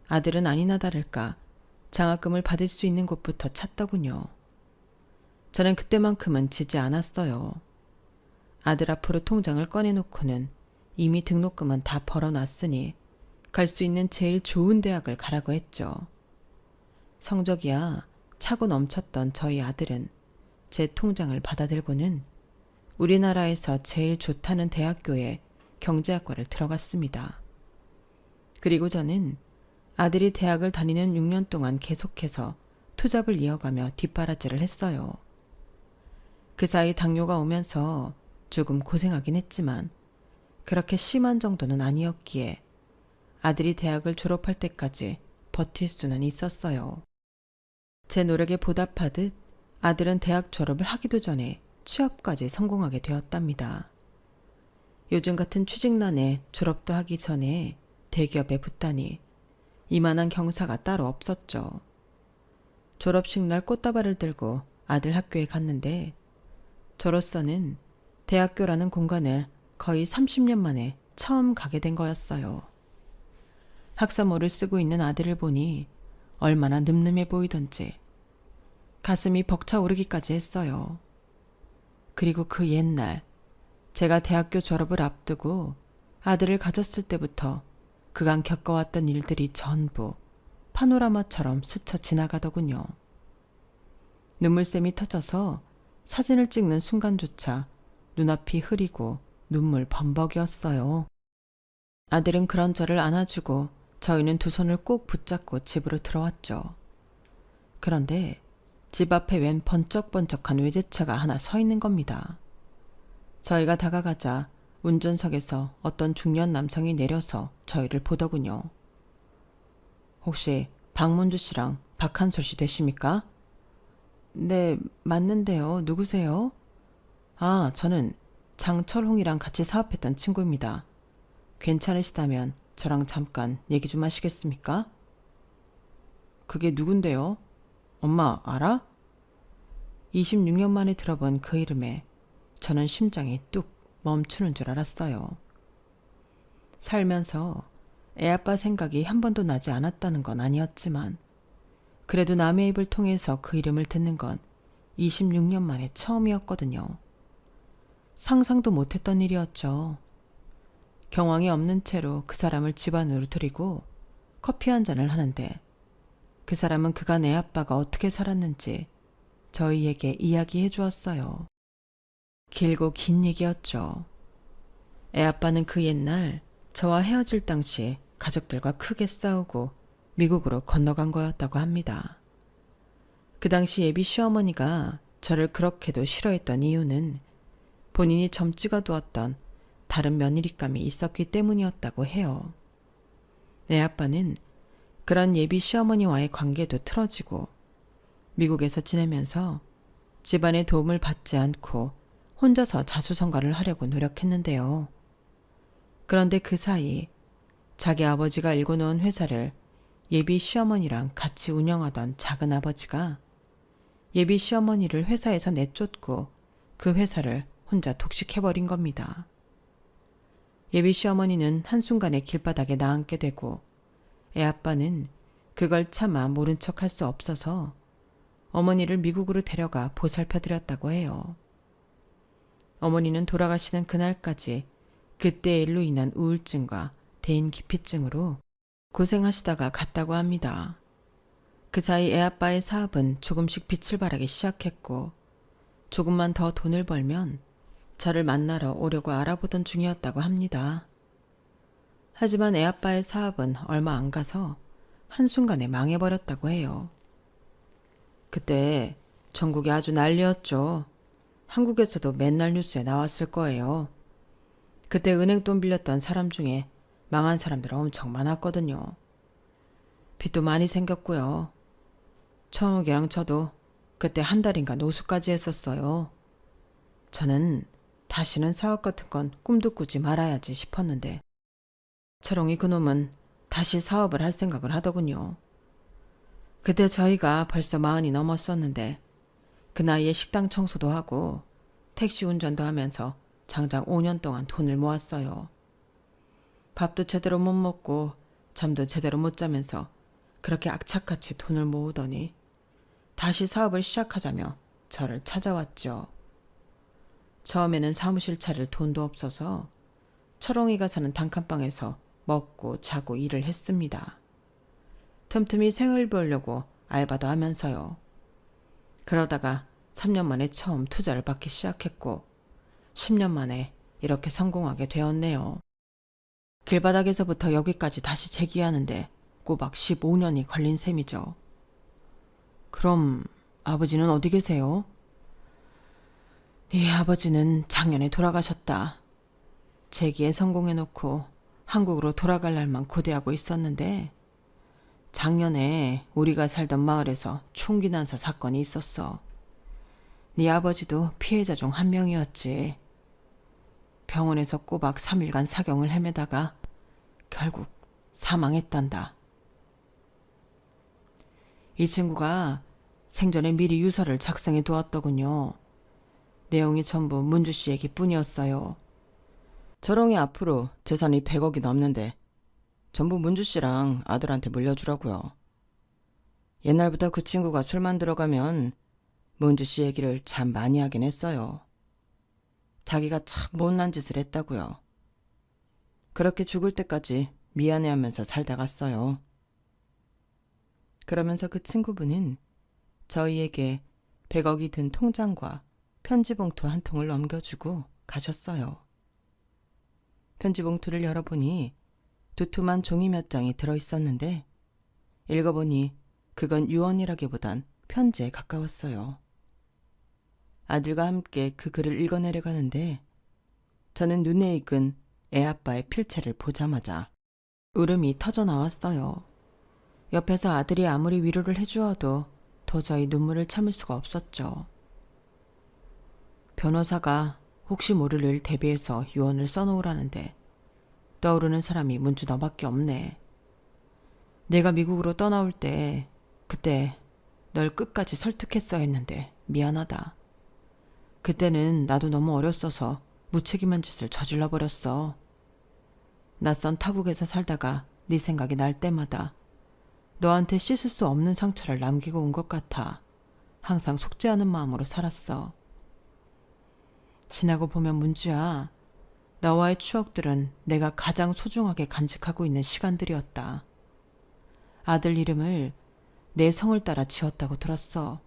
아들은 아니나 다를까 장학금을 받을 수 있는 곳부터 찾더군요. 저는 그때만큼은 지지 않았어요. 아들 앞으로 통장을 꺼내놓고는 이미 등록금은 다 벌어놨으니 갈 수 있는 제일 좋은 대학을 가라고 했죠. 성적이야 차고 넘쳤던 저희 아들은 제 통장을 받아들고는 우리나라에서 제일 좋다는 대학교에 경제학과를 들어갔습니다. 그리고 저는 아들이 대학을 다니는 6년 동안 계속해서 투잡을 이어가며 뒷바라지를 했어요. 그 사이 당뇨가 오면서 조금 고생하긴 했지만 그렇게 심한 정도는 아니었기에 아들이 대학을 졸업할 때까지 버틸 수는 있었어요. 제 노력에 보답하듯 아들은 대학 졸업을 하기도 전에 취업까지 성공하게 되었답니다. 요즘 같은 취직난에 졸업도 하기 전에 대기업에 붙다니 이만한 경사가 따로 없었죠. 졸업식 날 꽃다발을 들고 아들 학교에 갔는데 저로서는 대학교라는 공간을 거의 30년 만에 처음 가게 된 거였어요. 학사모를 쓰고 있는 아들을 보니 얼마나 늠름해 보이던지 가슴이 벅차오르기까지 했어요. 그리고 그 옛날 제가 대학교 졸업을 앞두고 아들을 가졌을 때부터 그간 겪어왔던 일들이 전부 파노라마처럼 스쳐 지나가더군요. 눈물샘이 터져서 사진을 찍는 순간조차 눈앞이 흐리고 눈물 범벅이었어요. 아들은 그런 저를 안아주고 저희는 두 손을 꼭 붙잡고 집으로 들어왔죠. 그런데 집 앞에 웬 번쩍번쩍한 외제차가 하나 서 있는 겁니다. 저희가 다가가자 운전석에서 어떤 중년 남성이 내려서 저희를 보더군요. 혹시 박문주 씨랑 박한솔 씨 되십니까? 네, 맞는데요. 누구세요? 아, 저는 장철홍이랑 같이 사업했던 친구입니다. 괜찮으시다면 저랑 잠깐 얘기 좀 하시겠습니까? 그게 누군데요? 엄마 알아? 26년 만에 들어본 그 이름에 저는 심장이 뚝 멈추는 줄 알았어요. 살면서 애아빠 생각이 한 번도 나지 않았다는 건 아니었지만 그래도 남의 입을 통해서 그 이름을 듣는 건 26년 만에 처음이었거든요. 상상도 못했던 일이었죠. 경황이 없는 채로 그 사람을 집 안으로 들이고 커피 한 잔을 하는데 그 사람은 그간 애아빠가 어떻게 살았는지 저희에게 이야기해 주었어요. 길고 긴 얘기였죠. 애아빠는 그 옛날 저와 헤어질 당시 가족들과 크게 싸우고 미국으로 건너간 거였다고 합니다. 그 당시 예비 시어머니가 저를 그렇게도 싫어했던 이유는 본인이 점 찍어두었던 다른 며느리감이 있었기 때문이었다고 해요. 내 아빠는 그런 예비 시어머니와의 관계도 틀어지고 미국에서 지내면서 집안의 도움을 받지 않고 혼자서 자수성가를 하려고 노력했는데요. 그런데 그 사이 자기 아버지가 일궈 놓은 회사를 예비 시어머니랑 같이 운영하던 작은 아버지가 예비 시어머니를 회사에서 내쫓고 그 회사를 혼자 독식해버린 겁니다. 예비 시어머니는 한순간에 길바닥에 나앉게 되고 애아빠는 그걸 차마 모른 척할 수 없어서 어머니를 미국으로 데려가 보살펴드렸다고 해요. 어머니는 돌아가시는 그날까지 그때의 일로 인한 우울증과 대인기피증으로 고생하시다가 갔다고 합니다. 그 사이 애아빠의 사업은 조금씩 빛을 발하기 시작했고 조금만 더 돈을 벌면 저를 만나러 오려고 알아보던 중이었다고 합니다. 하지만 애아빠의 사업은 얼마 안 가서 한순간에 망해버렸다고 해요. 그때 전국이 아주 난리였죠. 한국에서도 맨날 뉴스에 나왔을 거예요. 그때 은행 돈 빌렸던 사람 중에 망한 사람들 엄청 많았거든요. 빚도 많이 생겼고요. 청욱이랑 저도 그때 한 달인가 노숙까지 했었어요. 저는 다시는 사업 같은 건 꿈도 꾸지 말아야지 싶었는데 철옹이 그놈은 다시 사업을 할 생각을 하더군요. 그때 저희가 벌써 40이 넘었었는데 그 나이에 식당 청소도 하고 택시 운전도 하면서 장장 5년 동안 돈을 모았어요. 밥도 제대로 못 먹고 잠도 제대로 못 자면서 그렇게 악착같이 돈을 모으더니 다시 사업을 시작하자며 저를 찾아왔죠. 처음에는 사무실 차릴 돈도 없어서 철옹이가 사는 단칸방에서 먹고 자고 일을 했습니다. 틈틈이 생을 벌려고 알바도 하면서요. 그러다가 3년 만에 처음 투자를 받기 시작했고 10년 만에 이렇게 성공하게 되었네요. 길바닥에서부터 여기까지 다시 재기하는데 꼬박 15년이 걸린 셈이죠. 그럼 아버지는 어디 계세요? 네 아버지는 작년에 돌아가셨다. 재기에 성공해놓고 한국으로 돌아갈 날만 고대하고 있었는데 작년에 우리가 살던 마을에서 총기 난사 사건이 있었어. 네 아버지도 피해자 중 한 명이었지. 병원에서 꼬박 3일간 사경을 헤매다가 결국 사망했단다. 이 친구가 생전에 미리 유서를 작성해 두었더군요. 내용이 전부 문주 씨 얘기뿐이었어요. 철옹이 앞으로 재산이 100억이 넘는데 전부 문주 씨랑 아들한테 물려주라고요. 옛날부터 그 친구가 술만 들어가면 문주 씨 얘기를 참 많이 하긴 했어요. 자기가 참 못난 짓을 했다고요. 그렇게 죽을 때까지 미안해하면서 살다 갔어요. 그러면서 그 친구분은 저희에게 100억이 든 통장과 편지봉투 한 통을 넘겨주고 가셨어요. 편지봉투를 열어보니 두툼한 종이 몇 장이 들어있었는데 읽어보니 그건 유언이라기보단 편지에 가까웠어요. 아들과 함께 그 글을 읽어내려가는데 저는 눈에 익은 애아빠의 필체를 보자마자 울음이 터져 나왔어요. 옆에서 아들이 아무리 위로를 해주어도 도저히 눈물을 참을 수가 없었죠. 변호사가 혹시 모를 일 대비해서 유언을 써놓으라는데 떠오르는 사람이 문주 너밖에 없네. 내가 미국으로 떠나올 때 그때 널 끝까지 설득했어야 했는데 미안하다. 그때는 나도 너무 어렸어서 무책임한 짓을 저질러 버렸어. 낯선 타국에서 살다가 네 생각이 날 때마다 너한테 씻을 수 없는 상처를 남기고 온 것 같아 항상 속죄하는 마음으로 살았어. 지나고 보면 문주야, 너와의 추억들은 내가 가장 소중하게 간직하고 있는 시간들이었다. 아들 이름을 내 성을 따라 지었다고 들었어.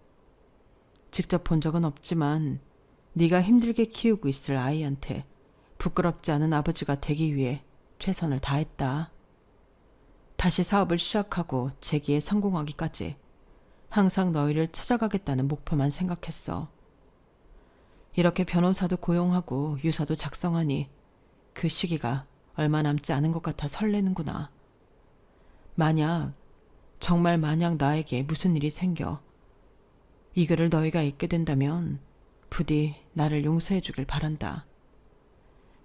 직접 본 적은 없지만 네가 힘들게 키우고 있을 아이한테 부끄럽지 않은 아버지가 되기 위해 최선을 다했다. 다시 사업을 시작하고 재기에 성공하기까지 항상 너희를 찾아가겠다는 목표만 생각했어. 이렇게 변호사도 고용하고 유서도 작성하니 그 시기가 얼마 남지 않은 것 같아 설레는구나. 정말 만약 나에게 무슨 일이 생겨 이 글을 너희가 읽게 된다면 부디 나를 용서해 주길 바란다.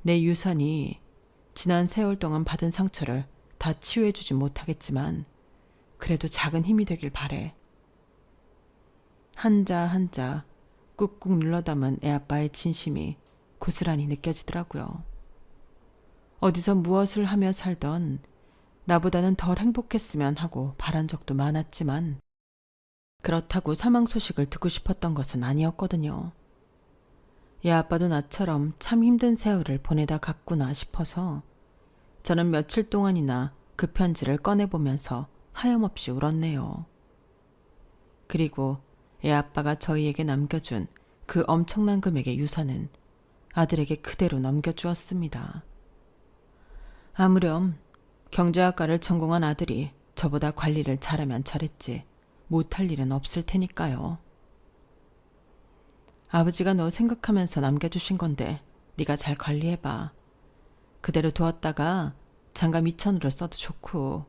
내 유산이 지난 세월 동안 받은 상처를 다 치유해 주지 못하겠지만 그래도 작은 힘이 되길 바래. 한자 한자 꾹꾹 눌러 담은 애아빠의 진심이 고스란히 느껴지더라고요. 어디서 무엇을 하며 살던 나보다는 덜 행복했으면 하고 바란 적도 많았지만 그렇다고 사망 소식을 듣고 싶었던 것은 아니었거든요. 애아빠도 나처럼 참 힘든 세월을 보내다 갔구나 싶어서 저는 며칠 동안이나 그 편지를 꺼내보면서 하염없이 울었네요. 그리고 애아빠가 저희에게 남겨준 그 엄청난 금액의 유산은 아들에게 그대로 넘겨주었습니다. 아무렴 경제학과를 전공한 아들이 저보다 관리를 잘하면 잘했지 못할 일은 없을 테니까요. 아버지가 너 생각하면서 남겨주신 건데 네가 잘 관리해봐. 그대로 두었다가 장가 미천으로 써도 좋고.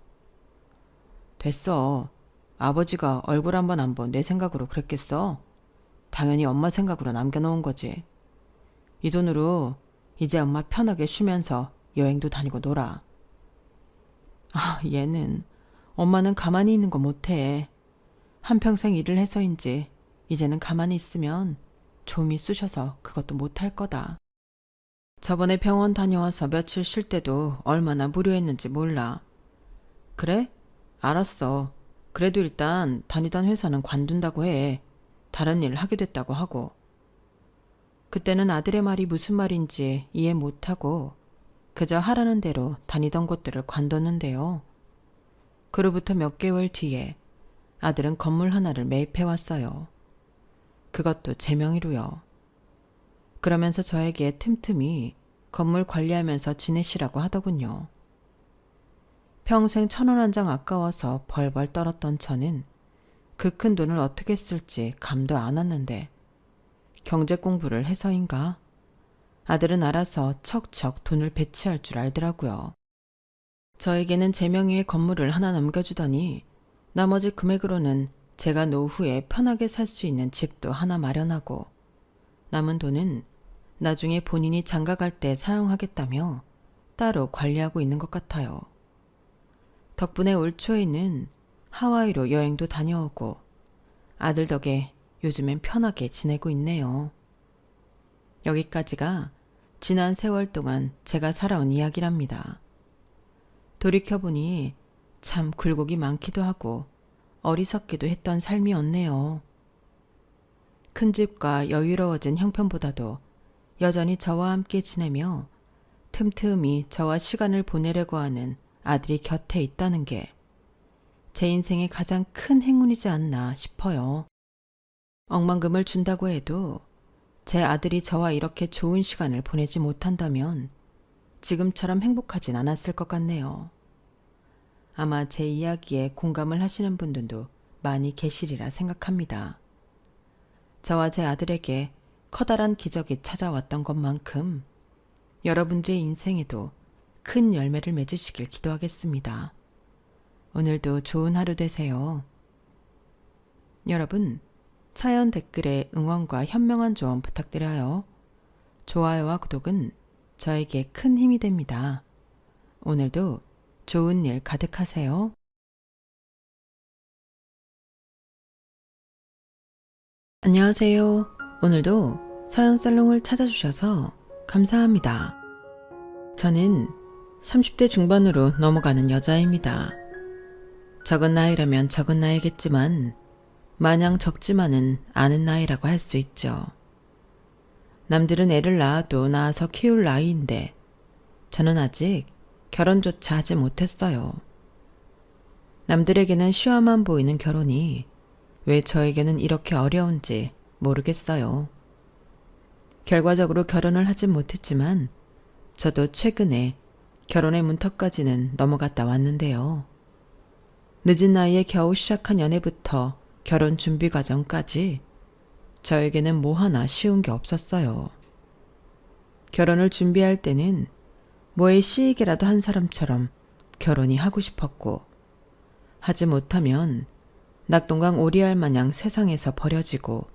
됐어. 아버지가 얼굴 한번 안 본 내 생각으로 그랬겠어? 당연히 엄마 생각으로 남겨놓은 거지. 이 돈으로 이제 엄마 편하게 쉬면서 여행도 다니고 놀아. 아, 얘는 엄마는 가만히 있는 거 못해. 한평생 일을 해서인지 이제는 가만히 있으면 좀이 쑤셔서 그것도 못할 거다. 저번에 병원 다녀와서 며칠 쉴 때도 얼마나 무료했는지 몰라. 그래? 알았어. 그래도 일단 다니던 회사는 관둔다고 해. 다른 일 하게 됐다고 하고. 그때는 아들의 말이 무슨 말인지 이해 못하고 그저 하라는 대로 다니던 곳들을 관뒀는데요. 그로부터 몇 개월 뒤에 아들은 건물 하나를 매입해왔어요. 그것도 제 명의로요. 그러면서 저에게 틈틈이 건물 관리하면서 지내시라고 하더군요. 평생 1,000원 한 장 아까워서 벌벌 떨었던 저는 그 큰 돈을 어떻게 쓸지 감도 안 왔는데 경제 공부를 해서인가? 아들은 알아서 척척 돈을 배치할 줄 알더라고요. 저에게는 제 명의의 건물을 하나 남겨주더니 나머지 금액으로는 제가 노후에 편하게 살 수 있는 집도 하나 마련하고 남은 돈은 나중에 본인이 장가 갈 때 사용하겠다며 따로 관리하고 있는 것 같아요. 덕분에 올 초에는 하와이로 여행도 다녀오고 아들 덕에 요즘엔 편하게 지내고 있네요. 여기까지가 지난 세월 동안 제가 살아온 이야기랍니다. 돌이켜보니 참 굴곡이 많기도 하고 어리석기도 했던 삶이었네요. 큰 집과 여유로워진 형편보다도 여전히 저와 함께 지내며 틈틈이 저와 시간을 보내려고 하는 아들이 곁에 있다는 게 제 인생의 가장 큰 행운이지 않나 싶어요. 억만금을 준다고 해도 제 아들이 저와 이렇게 좋은 시간을 보내지 못한다면 지금처럼 행복하진 않았을 것 같네요. 아마 제 이야기에 공감을 하시는 분들도 많이 계시리라 생각합니다. 저와 제 아들에게 커다란 기적이 찾아왔던 것만큼 여러분들의 인생에도 큰 열매를 맺으시길 기도하겠습니다. 오늘도 좋은 하루 되세요. 여러분, 사연 댓글에 응원과 현명한 조언 부탁드려요. 좋아요와 구독은 저에게 큰 힘이 됩니다. 오늘도 좋은 일 가득하세요. 안녕하세요. 오늘도 서연살롱을 찾아주셔서 감사합니다. 저는 30대 중반으로 넘어가는 여자입니다. 적은 나이라면 적은 나이겠지만 마냥 적지만은 않은 나이라고 할 수 있죠. 남들은 애를 낳아서 키울 나이인데 저는 아직 결혼조차 하지 못했어요. 남들에게는 쉬워만 보이는 결혼이 왜 저에게는 이렇게 어려운지 모르겠어요. 결과적으로 결혼을 하진 못했지만 저도 최근에 결혼의 문턱까지는 넘어갔다 왔는데요. 늦은 나이에 겨우 시작한 연애부터 결혼 준비 과정까지 저에게는 뭐 하나 쉬운 게 없었어요. 결혼을 준비할 때는 뭐에 시이게라도 한 사람처럼 결혼이 하고 싶었고, 하지 못하면 낙동강 오리알 마냥 세상에서 버려지고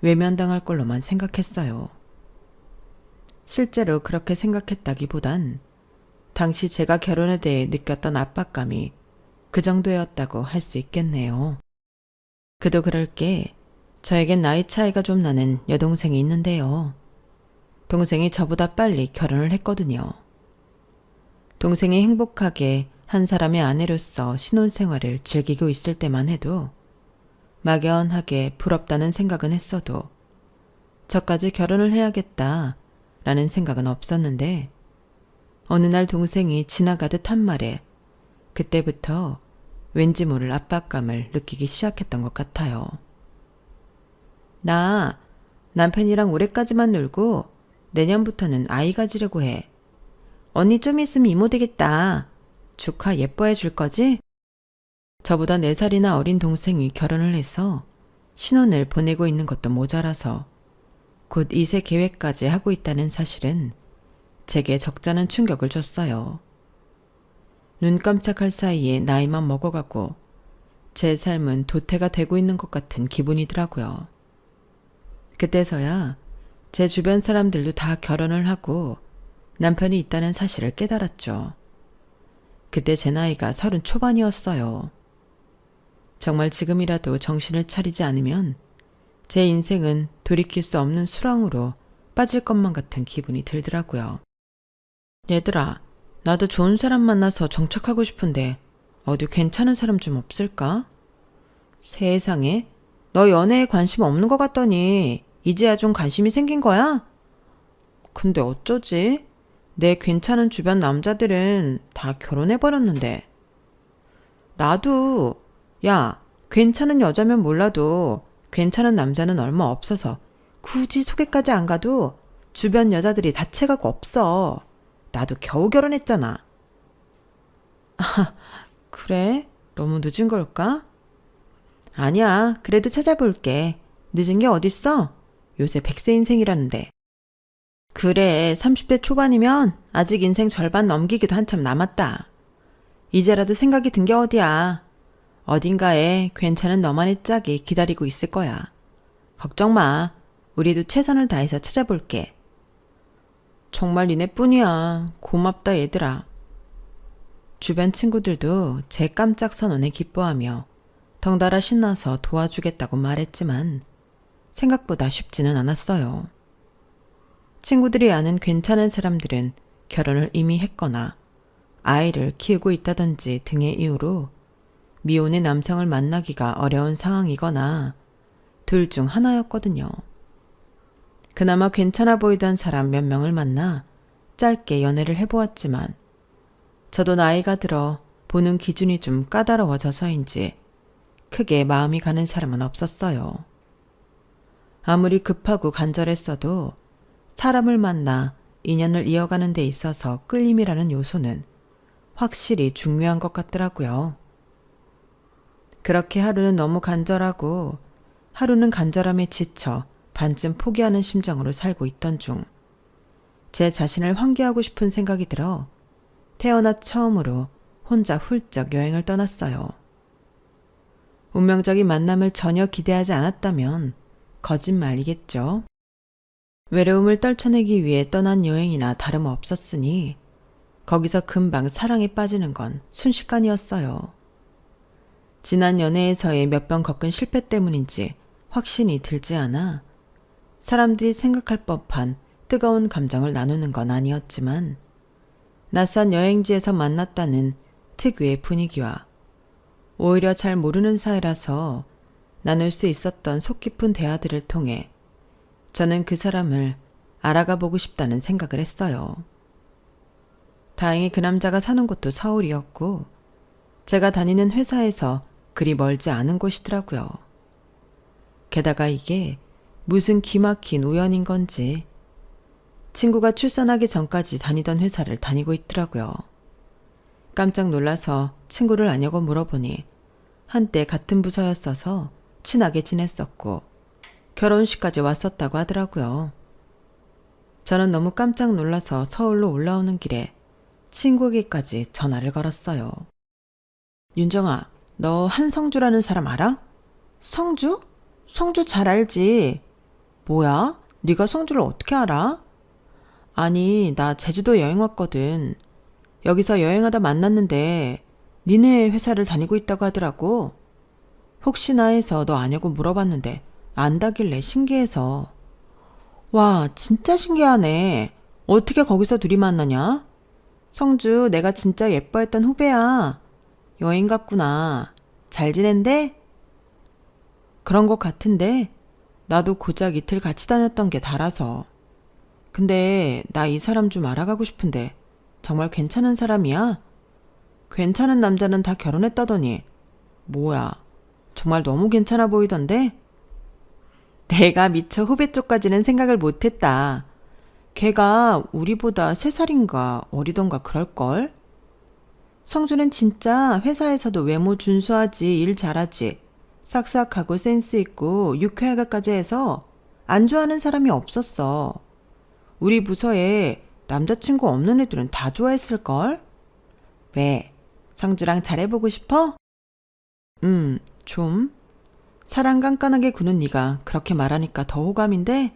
외면당할 걸로만 생각했어요. 실제로 그렇게 생각했다기보단 당시 제가 결혼에 대해 느꼈던 압박감이 그 정도였다고 할 수 있겠네요. 그도 그럴 게 저에겐 나이 차이가 좀 나는 여동생이 있는데요. 동생이 저보다 빨리 결혼을 했거든요. 동생이 행복하게 한 사람의 아내로서 신혼생활을 즐기고 있을 때만 해도 막연하게 부럽다는 생각은 했어도 저까지 결혼을 해야겠다 라는 생각은 없었는데 어느 날 동생이 지나가듯 한 말에 그때부터 왠지 모를 압박감을 느끼기 시작했던 것 같아요. 나 남편이랑 올해까지만 놀고 내년부터는 아이 가지려고 해. 언니 좀 있으면 이모 되겠다. 조카 예뻐해 줄 거지? 저보다 4살이나 어린 동생이 결혼을 해서 신혼을 보내고 있는 것도 모자라서 곧 2세 계획까지 하고 있다는 사실은 제게 적잖은 충격을 줬어요. 눈 깜짝할 사이에 나이만 먹어가고 제 삶은 도태가 되고 있는 것 같은 기분이더라고요. 그때서야 제 주변 사람들도 다 결혼을 하고 남편이 있다는 사실을 깨달았죠. 그때 제 나이가 30 초반이었어요. 정말 지금이라도 정신을 차리지 않으면 제 인생은 돌이킬 수 없는 수렁으로 빠질 것만 같은 기분이 들더라고요. 얘들아, 나도 좋은 사람 만나서 정착하고 싶은데 어디 괜찮은 사람 좀 없을까? 세상에, 너 연애에 관심 없는 것 같더니 이제야 좀 관심이 생긴 거야? 근데 어쩌지? 내 괜찮은 주변 남자들은 다 결혼해버렸는데. 나도, 야, 괜찮은 여자면 몰라도 괜찮은 남자는 얼마 없어서 굳이 소개까지 안 가도 주변 여자들이 다 체가고 없어. 나도 겨우 결혼했잖아. 아, 그래? 너무 늦은 걸까? 아니야, 그래도 찾아볼게. 늦은 게 어딨어? 요새 100세 인생이라는데. 그래, 30대 초반이면 아직 인생 절반 넘기기도 한참 남았다. 이제라도 생각이 든 게 어디야. 어딘가에 괜찮은 너만의 짝이 기다리고 있을 거야. 걱정 마. 우리도 최선을 다해서 찾아볼게. 정말 니네뿐이야. 고맙다 얘들아. 주변 친구들도 제 깜짝 선언에 기뻐하며 덩달아 신나서 도와주겠다고 말했지만 생각보다 쉽지는 않았어요. 친구들이 아는 괜찮은 사람들은 결혼을 이미 했거나 아이를 키우고 있다든지 등의 이유로 미혼의 남성을 만나기가 어려운 상황이거나 둘 중 하나였거든요. 그나마 괜찮아 보이던 사람 몇 명을 만나 짧게 연애를 해보았지만 저도 나이가 들어 보는 기준이 좀 까다로워져서인지 크게 마음이 가는 사람은 없었어요. 아무리 급하고 간절했어도 사람을 만나 인연을 이어가는 데 있어서 끌림이라는 요소는 확실히 중요한 것 같더라고요. 그렇게 하루는 너무 간절하고 하루는 간절함에 지쳐 반쯤 포기하는 심정으로 살고 있던 중 제 자신을 환기하고 싶은 생각이 들어 태어나 처음으로 혼자 훌쩍 여행을 떠났어요. 운명적인 만남을 전혀 기대하지 않았다면 거짓말이겠죠. 외로움을 떨쳐내기 위해 떠난 여행이나 다름없었으니 거기서 금방 사랑에 빠지는 건 순식간이었어요. 지난 연애에서의 몇 번 겪은 실패 때문인지 확신이 들지 않아 사람들이 생각할 법한 뜨거운 감정을 나누는 건 아니었지만 낯선 여행지에서 만났다는 특유의 분위기와 오히려 잘 모르는 사이라서 나눌 수 있었던 속 깊은 대화들을 통해 저는 그 사람을 알아가 보고 싶다는 생각을 했어요. 다행히 그 남자가 사는 곳도 서울이었고 제가 다니는 회사에서 그리 멀지 않은 곳이더라고요. 게다가 이게 무슨 기막힌 우연인 건지 친구가 출산하기 전까지 다니던 회사를 다니고 있더라고요. 깜짝 놀라서 친구를 아냐고 물어보니 한때 같은 부서였어서 친하게 지냈었고 결혼식까지 왔었다고 하더라고요. 저는 너무 깜짝 놀라서 서울로 올라오는 길에 친구에게까지 전화를 걸었어요. 윤정아, 너 한성주라는 사람 알아? 성주? 성주 잘 알지. 뭐야? 네가 성주를 어떻게 알아? 아니, 나 제주도 여행 왔거든. 여기서 여행하다 만났는데 니네 회사를 다니고 있다고 하더라고. 혹시나 해서 너 아냐고 물어봤는데 안다길래 신기해서. 와, 진짜 신기하네. 어떻게 거기서 둘이 만나냐? 성주, 내가 진짜 예뻐했던 후배야. 여행 갔구나. 잘 지낸대? 그런 것 같은데 나도 고작 이틀 같이 다녔던 게 달아서. 근데 나 이 사람 좀 알아가고 싶은데 정말 괜찮은 사람이야? 괜찮은 남자는 다 결혼했다더니 뭐야, 정말 너무 괜찮아 보이던데? 내가 미처 후배 쪽까지는 생각을 못했다. 걔가 우리보다 3살인가 어리던가 그럴걸? 성주는 진짜 회사에서도 외모 준수하지, 일 잘하지, 싹싹하고 센스 있고 유쾌하게까지 해서 안 좋아하는 사람이 없었어. 우리 부서에 남자친구 없는 애들은 다 좋아했을걸? 왜? 성주랑 잘해보고 싶어? 좀. 사랑 깐깐하게 구는 네가 그렇게 말하니까 더 호감인데?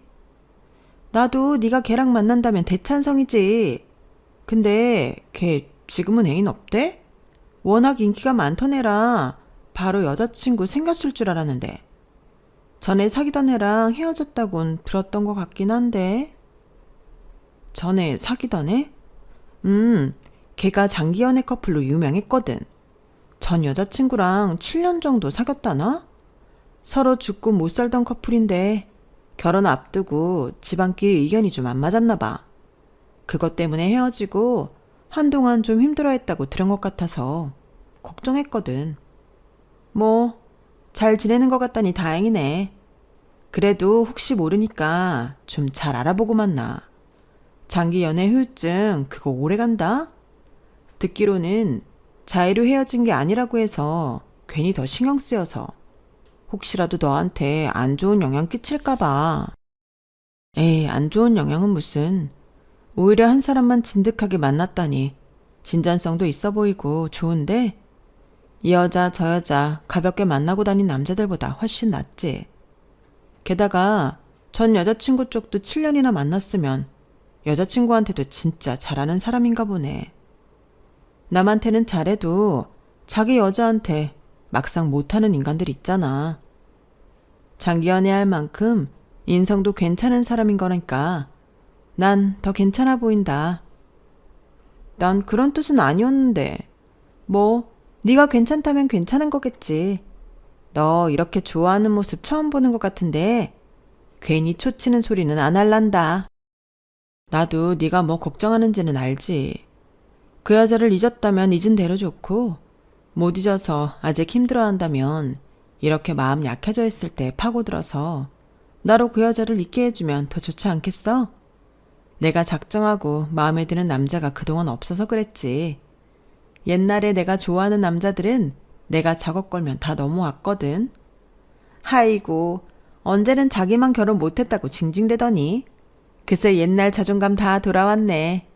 나도 네가 걔랑 만난다면 대찬성이지. 근데 걔 지금은 애인 없대? 워낙 인기가 많던 애라 바로 여자친구 생겼을 줄 알았는데. 전에 사귀던 애랑 헤어졌다곤 들었던 것 같긴 한데. 전에 사귀던 애? 걔가 장기 연애 커플로 유명했거든. 전 여자친구랑 7년 정도 사귀었다나? 서로 죽고 못 살던 커플인데 결혼 앞두고 집안끼리 의견이 좀 안 맞았나 봐. 그것 때문에 헤어지고 한동안 좀 힘들어했다고 들은 것 같아서 걱정했거든. 뭐 잘 지내는 것 같다니 다행이네. 그래도 혹시 모르니까 좀 잘 알아보고 만나. 장기 연애 후유증 그거 오래 간다? 듣기로는 자의로 헤어진 게 아니라고 해서 괜히 더 신경 쓰여서 혹시라도 너한테 안 좋은 영향 끼칠까 봐. 에이, 안 좋은 영향은 무슨. 오히려 한 사람만 진득하게 만났다니 진전성도 있어 보이고 좋은데 이 여자 저 여자 가볍게 만나고 다닌 남자들보다 훨씬 낫지. 게다가 전 여자친구 쪽도 7년이나 만났으면 여자친구한테도 진짜 잘하는 사람인가 보네. 남한테는 잘해도 자기 여자한테 막상 못하는 인간들 있잖아. 장기 연애할 만큼 인성도 괜찮은 사람인 거니까 난 더 괜찮아 보인다. 난 그런 뜻은 아니었는데. 뭐 네가 괜찮다면 괜찮은 거겠지. 너 이렇게 좋아하는 모습 처음 보는 것 같은데 괜히 초치는 소리는 안 할란다. 나도 네가 뭐 걱정하는지는 알지. 그 여자를 잊었다면 잊은 대로 좋고 못 잊어서 아직 힘들어한다면 이렇게 마음 약해져 있을 때 파고들어서 나로 그 여자를 잊게 해주면 더 좋지 않겠어? 내가 작정하고 마음에 드는 남자가 그동안 없어서 그랬지. 옛날에 내가 좋아하는 남자들은 내가 작업 걸면 다 넘어왔거든. 아이고, 언제는 자기만 결혼 못했다고 징징대더니 그새 옛날 자존감 다 돌아왔네.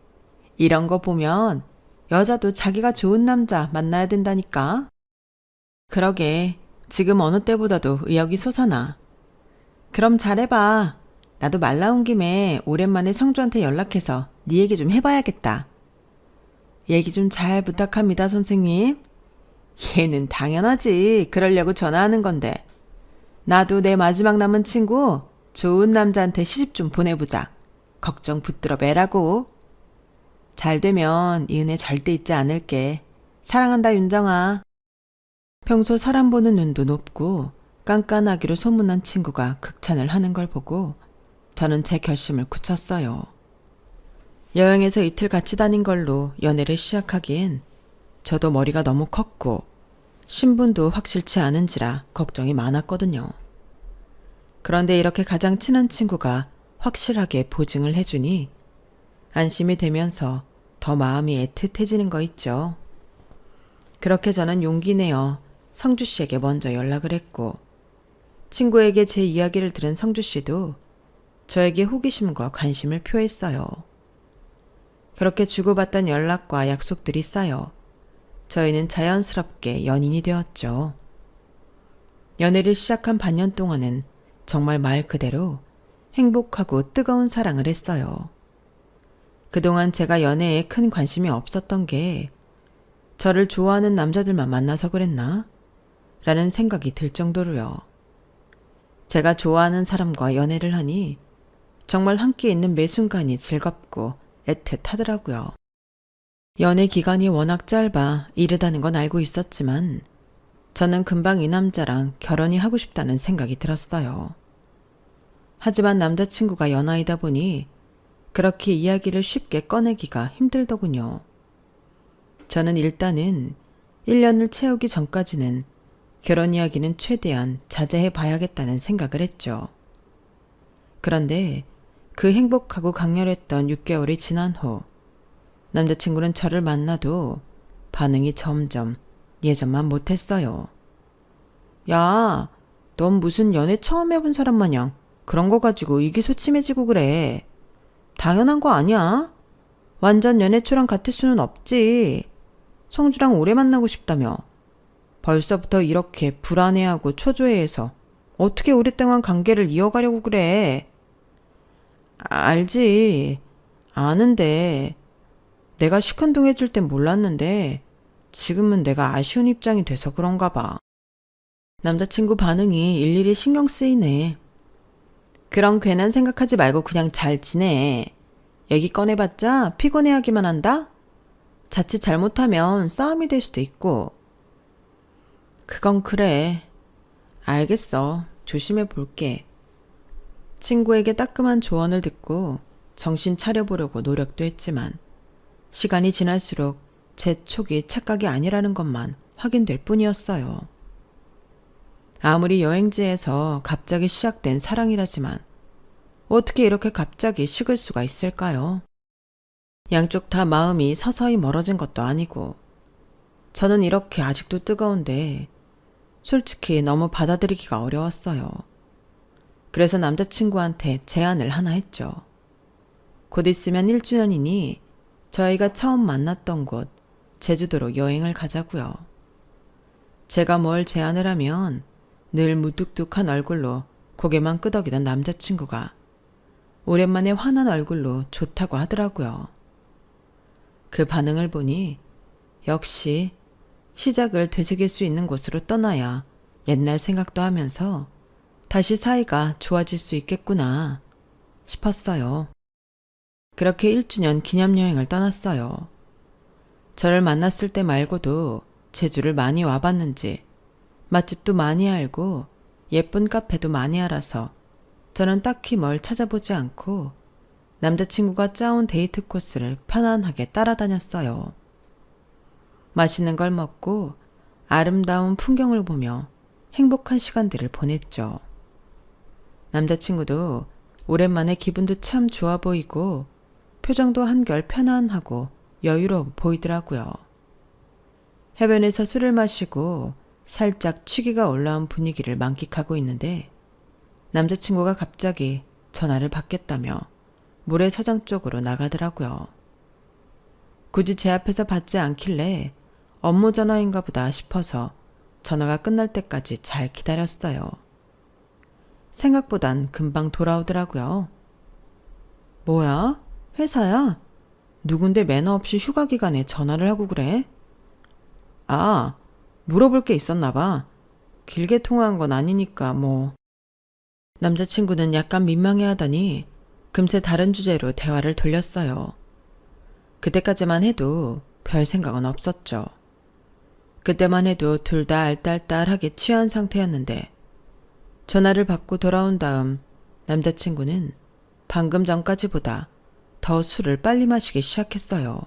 이런 거 보면 여자도 자기가 좋은 남자 만나야 된다니까. 그러게, 지금 어느 때보다도 의욕이 솟아나. 그럼 잘해봐. 나도 말 나온 김에 오랜만에 성주한테 연락해서 네 얘기 좀 해봐야겠다. 얘기 좀 잘 부탁합니다, 선생님. 얘는 당연하지. 그러려고 전화하는 건데. 나도 내 마지막 남은 친구 좋은 남자한테 시집 좀 보내보자. 걱정 붙들어 매라고. 잘 되면 이 은혜 절대 잊지 않을게. 사랑한다, 윤정아. 평소 사람 보는 눈도 높고 깐깐하기로 소문난 친구가 극찬을 하는 걸 보고 저는 제 결심을 굳혔어요. 여행에서 이틀 같이 다닌 걸로 연애를 시작하기엔 저도 머리가 너무 컸고 신분도 확실치 않은지라 걱정이 많았거든요. 그런데 이렇게 가장 친한 친구가 확실하게 보증을 해주니 안심이 되면서 더 마음이 애틋해지는 거 있죠. 그렇게 저는 용기 내어 성주 씨에게 먼저 연락을 했고 친구에게 제 이야기를 들은 성주 씨도 저에게 호기심과 관심을 표했어요. 그렇게 주고받던 연락과 약속들이 쌓여 저희는 자연스럽게 연인이 되었죠. 연애를 시작한 반년 동안은 정말 말 그대로 행복하고 뜨거운 사랑을 했어요. 그동안 제가 연애에 큰 관심이 없었던 게 저를 좋아하는 남자들만 만나서 그랬나? 라는 생각이 들 정도로요. 제가 좋아하는 사람과 연애를 하니 정말 함께 있는 매 순간이 즐겁고 애틋하더라고요. 연애 기간이 워낙 짧아 이르다는 건 알고 있었지만 저는 금방 이 남자랑 결혼이 하고 싶다는 생각이 들었어요. 하지만 남자친구가 연하이다 보니 그렇게 이야기를 쉽게 꺼내기가 힘들더군요. 저는 일단은 1년을 채우기 전까지는 결혼 이야기는 최대한 자제해 봐야겠다는 생각을 했죠. 그런데 그 행복하고 강렬했던 6개월이 지난 후 남자친구는 저를 만나도 반응이 점점 예전만 못했어요. 야, 넌 무슨 연애 처음 해본 사람 마냥 그런 거 가지고 의기소침해지고 그래. 당연한 거 아니야? 완전 연애초랑 같을 수는 없지. 성주랑 오래 만나고 싶다며. 벌써부터 이렇게 불안해하고 초조해해서 어떻게 오랫동안 관계를 이어가려고 그래. 알지. 아는데 내가 시큰둥해질 땐 몰랐는데 지금은 내가 아쉬운 입장이 돼서 그런가 봐. 남자친구 반응이 일일이 신경 쓰이네. 그런 괜한 생각하지 말고 그냥 잘 지내. 얘기 꺼내봤자 피곤해하기만 한다? 자칫 잘못하면 싸움이 될 수도 있고. 그건 그래. 알겠어. 조심해 볼게. 친구에게 따끔한 조언을 듣고 정신 차려보려고 노력도 했지만 시간이 지날수록 제 촉이 착각이 아니라는 것만 확인될 뿐이었어요. 아무리 여행지에서 갑자기 시작된 사랑이라지만 어떻게 이렇게 갑자기 식을 수가 있을까요? 양쪽 다 마음이 서서히 멀어진 것도 아니고 저는 이렇게 아직도 뜨거운데 솔직히 너무 받아들이기가 어려웠어요. 그래서 남자친구한테 제안을 하나 했죠. 곧 있으면 1주년이니 저희가 처음 만났던 곳 제주도로 여행을 가자고요. 제가 뭘 제안을 하면 늘 무뚝뚝한 얼굴로 고개만 끄덕이던 남자친구가 오랜만에 환한 얼굴로 좋다고 하더라고요. 그 반응을 보니 역시 시작을 되새길 수 있는 곳으로 떠나야 옛날 생각도 하면서 다시 사이가 좋아질 수 있겠구나 싶었어요. 그렇게 1주년 기념여행을 떠났어요. 저를 만났을 때 말고도 제주를 많이 와봤는지 맛집도 많이 알고 예쁜 카페도 많이 알아서 저는 딱히 뭘 찾아보지 않고 남자친구가 짜온 데이트 코스를 편안하게 따라다녔어요. 맛있는 걸 먹고 아름다운 풍경을 보며 행복한 시간들을 보냈죠. 남자친구도 오랜만에 기분도 참 좋아 보이고 표정도 한결 편안하고 여유로워 보이더라고요. 해변에서 술을 마시고 살짝 취기가 올라온 분위기를 만끽하고 있는데 남자친구가 갑자기 전화를 받겠다며 모래사장 쪽으로 나가더라고요. 굳이 제 앞에서 받지 않길래 업무 전화인가 보다 싶어서 전화가 끝날 때까지 잘 기다렸어요. 생각보단 금방 돌아오더라고요. 뭐야? 회사야? 누군데 매너 없이 휴가 기간에 전화를 하고 그래? 아, 물어볼 게 있었나 봐. 길게 통화한 건 아니니까 뭐. 남자친구는 약간 민망해하더니 금세 다른 주제로 대화를 돌렸어요. 그때까지만 해도 별 생각은 없었죠. 그때만 해도 둘 다 알딸딸하게 취한 상태였는데 전화를 받고 돌아온 다음 남자친구는 방금 전까지보다 더 술을 빨리 마시기 시작했어요.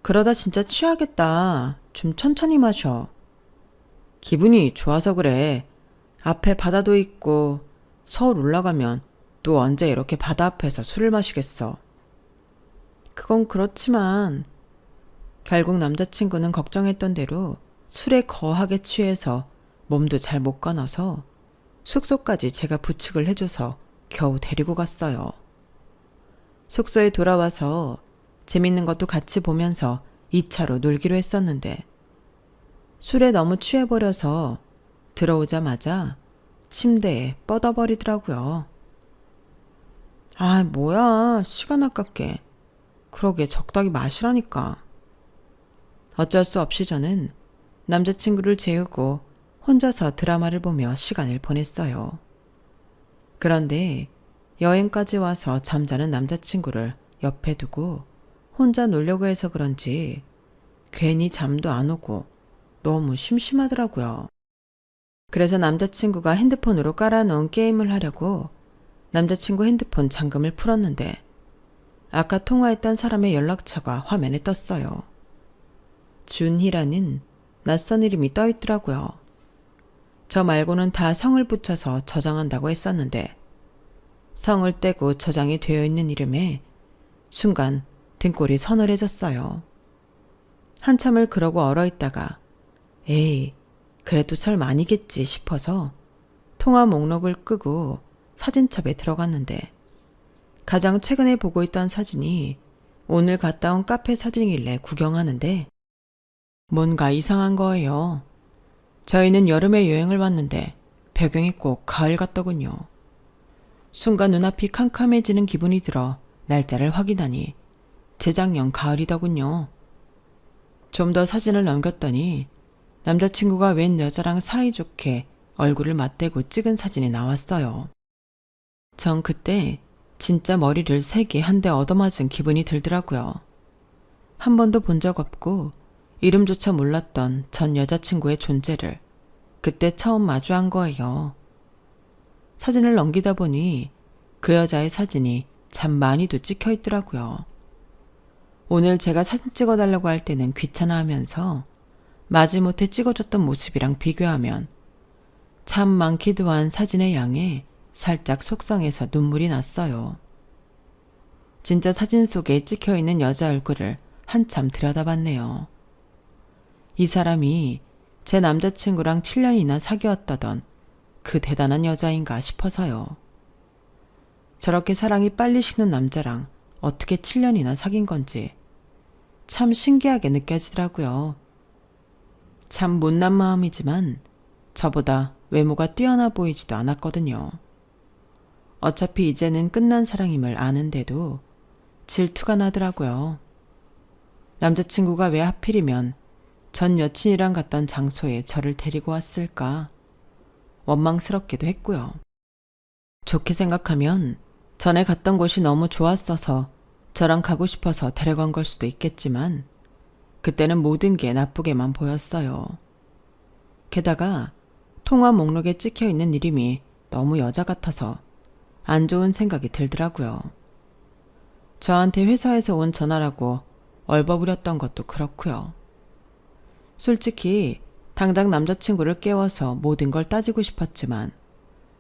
그러다 진짜 취하겠다. 좀 천천히 마셔. 기분이 좋아서 그래. 앞에 바다도 있고 서울 올라가면 또 언제 이렇게 바다 앞에서 술을 마시겠어. 그건 그렇지만 결국 남자친구는 걱정했던 대로 술에 거하게 취해서 몸도 잘 못 가눠서 숙소까지 제가 부축을 해줘서 겨우 데리고 갔어요. 숙소에 돌아와서 재밌는 것도 같이 보면서 2차로 놀기로 했었는데 술에 너무 취해버려서 들어오자마자 침대에 뻗어버리더라고요. 아, 뭐야. 시간 아깝게. 그러게 적당히 마시라니까. 어쩔 수 없이 저는 남자친구를 재우고 혼자서 드라마를 보며 시간을 보냈어요. 그런데 여행까지 와서 잠자는 남자친구를 옆에 두고 혼자 놀려고 해서 그런지 괜히 잠도 안 오고 너무 심심하더라고요. 그래서 남자친구가 핸드폰으로 깔아놓은 게임을 하려고 남자친구 핸드폰 잠금을 풀었는데 아까 통화했던 사람의 연락처가 화면에 떴어요. 준희라는 낯선 이름이 떠있더라고요. 저 말고는 다 성을 붙여서 저장한다고 했었는데 성을 떼고 저장이 되어 있는 이름에 순간 등골이 서늘해졌어요. 한참을 그러고 얼어있다가 에이, 그래도 설마 아니겠지 싶어서 통화 목록을 끄고 사진첩에 들어갔는데 가장 최근에 보고 있던 사진이 오늘 갔다 온 카페 사진이길래 구경하는데 뭔가 이상한 거예요. 저희는 여름에 여행을 왔는데 배경이 꼭 가을 같더군요. 순간 눈앞이 캄캄해지는 기분이 들어 날짜를 확인하니 재작년 가을이더군요. 좀 더 사진을 넘겼더니 남자친구가 웬 여자랑 사이좋게 얼굴을 맞대고 찍은 사진이 나왔어요. 전 그때 진짜 머리를 세게 한 대 얻어맞은 기분이 들더라고요. 한 번도 본 적 없고 이름조차 몰랐던 전 여자친구의 존재를 그때 처음 마주한 거예요. 사진을 넘기다 보니 그 여자의 사진이 참 많이도 찍혀 있더라고요. 오늘 제가 사진 찍어달라고 할 때는 귀찮아하면서 마지못해 찍어줬던 모습이랑 비교하면 참 많기도 한 사진의 양에 살짝 속상해서 눈물이 났어요. 진짜 사진 속에 찍혀있는 여자 얼굴을 한참 들여다봤네요. 이 사람이 제 남자친구랑 7년이나 사귀었다던 그 대단한 여자인가 싶어서요. 저렇게 사랑이 빨리 식는 남자랑 어떻게 7년이나 사귄 건지 참 신기하게 느껴지더라고요. 참 못난 마음이지만 저보다 외모가 뛰어나 보이지도 않았거든요. 어차피 이제는 끝난 사랑임을 아는데도 질투가 나더라고요. 남자친구가 왜 하필이면 전 여친이랑 갔던 장소에 저를 데리고 왔을까? 원망스럽기도 했고요. 좋게 생각하면 전에 갔던 곳이 너무 좋았어서 저랑 가고 싶어서 데려간 걸 수도 있겠지만 그때는 모든 게 나쁘게만 보였어요. 게다가 통화 목록에 찍혀 있는 이름이 너무 여자 같아서 안 좋은 생각이 들더라고요. 저한테 회사에서 온 전화라고 얼버무렸던 것도 그렇고요. 솔직히 당장 남자친구를 깨워서 모든 걸 따지고 싶었지만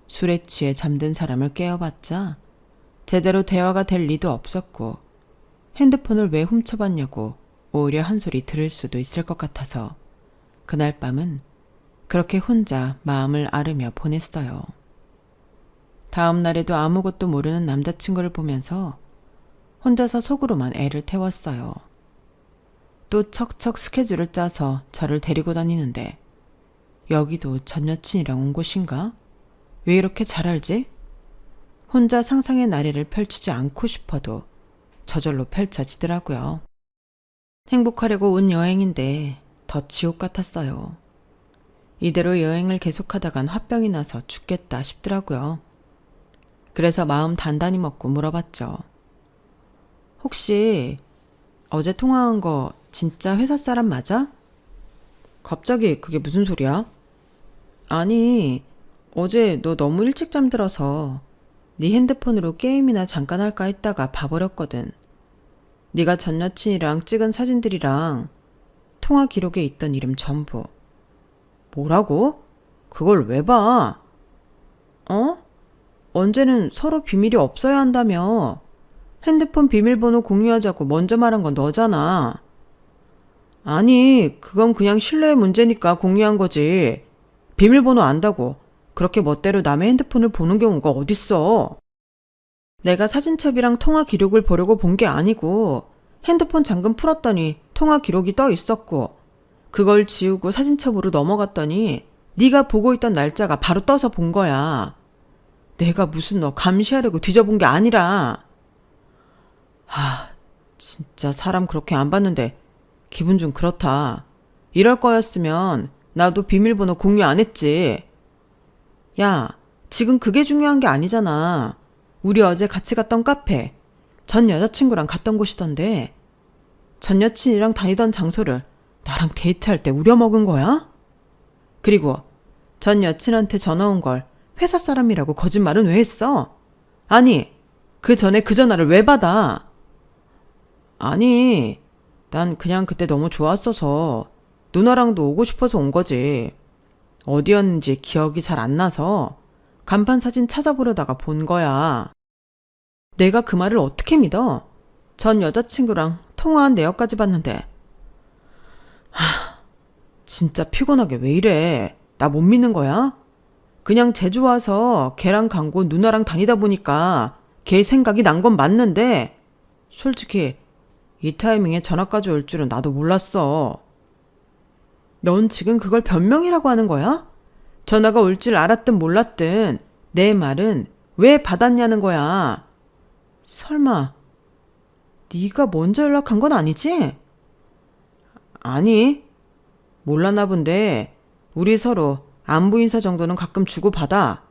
술에 취해 잠든 사람을 깨워봤자 제대로 대화가 될 리도 없었고 핸드폰을 왜 훔쳐봤냐고 오히려 한 소리 들을 수도 있을 것 같아서 그날 밤은 그렇게 혼자 마음을 앓으며 보냈어요. 다음 날에도 아무것도 모르는 남자친구를 보면서 혼자서 속으로만 애를 태웠어요. 또 척척 스케줄을 짜서 저를 데리고 다니는데 여기도 전 여친이랑 온 곳인가? 왜 이렇게 잘 알지? 혼자 상상의 나래를 펼치지 않고 싶어도 저절로 펼쳐지더라고요. 행복하려고 온 여행인데 더 지옥 같았어요. 이대로 여행을 계속하다간 화병이 나서 죽겠다 싶더라고요. 그래서 마음 단단히 먹고 물어봤죠. 혹시 어제 통화한 거 진짜 회사 사람 맞아? 갑자기 그게 무슨 소리야? 아니, 어제 너 너무 일찍 잠들어서 네 핸드폰으로 게임이나 잠깐 할까 했다가 봐버렸거든. 네가 전 여친이랑 찍은 사진들이랑 통화 기록에 있던 이름 전부. 뭐라고? 그걸 왜 봐? 어? 언제는 서로 비밀이 없어야 한다며. 핸드폰 비밀번호 공유하자고 먼저 말한 건 너잖아. 아니, 그건 그냥 신뢰의 문제니까 공유한 거지. 비밀번호 안다고 그렇게 멋대로 남의 핸드폰을 보는 경우가 어딨어. 내가 사진첩이랑 통화 기록을 보려고 본 게 아니고 핸드폰 잠금 풀었더니 통화 기록이 떠 있었고 그걸 지우고 사진첩으로 넘어갔더니 네가 보고 있던 날짜가 바로 떠서 본 거야. 내가 무슨 너 감시하려고 뒤져본 게 아니라. 진짜 사람 그렇게 안 봤는데 기분 좀 그렇다. 이럴 거였으면 나도 비밀번호 공유 안 했지. 야, 지금 그게 중요한 게 아니잖아. 우리 어제 같이 갔던 카페, 전 여자친구랑 갔던 곳이던데 전 여친이랑 다니던 장소를 나랑 데이트할 때 우려먹은 거야? 그리고 전 여친한테 전화 온 걸 회사 사람이라고 거짓말은 왜 했어? 아니, 그 전에 그 전화를 왜 받아? 아니, 난 그냥 그때 너무 좋았어서 누나랑도 오고 싶어서 온 거지. 어디였는지 기억이 잘 안 나서 간판 사진 찾아보려다가 본 거야. 내가 그 말을 어떻게 믿어? 전 여자친구랑 통화한 내역까지 봤는데. 진짜 피곤하게 왜 이래? 나 못 믿는 거야? 그냥 제주 와서 걔랑 간곳 누나랑 다니다 보니까 걔 생각이 난 건 맞는데 솔직히 이 타이밍에 전화까지 올 줄은 나도 몰랐어. 넌 지금 그걸 변명이라고 하는 거야? 전화가 올 줄 알았든 몰랐든 내 말은 왜 받았냐는 거야. 설마 네가 먼저 연락한 건 아니지? 아니, 몰랐나 본데 우리 서로 안부 인사 정도는 가끔 주고받아.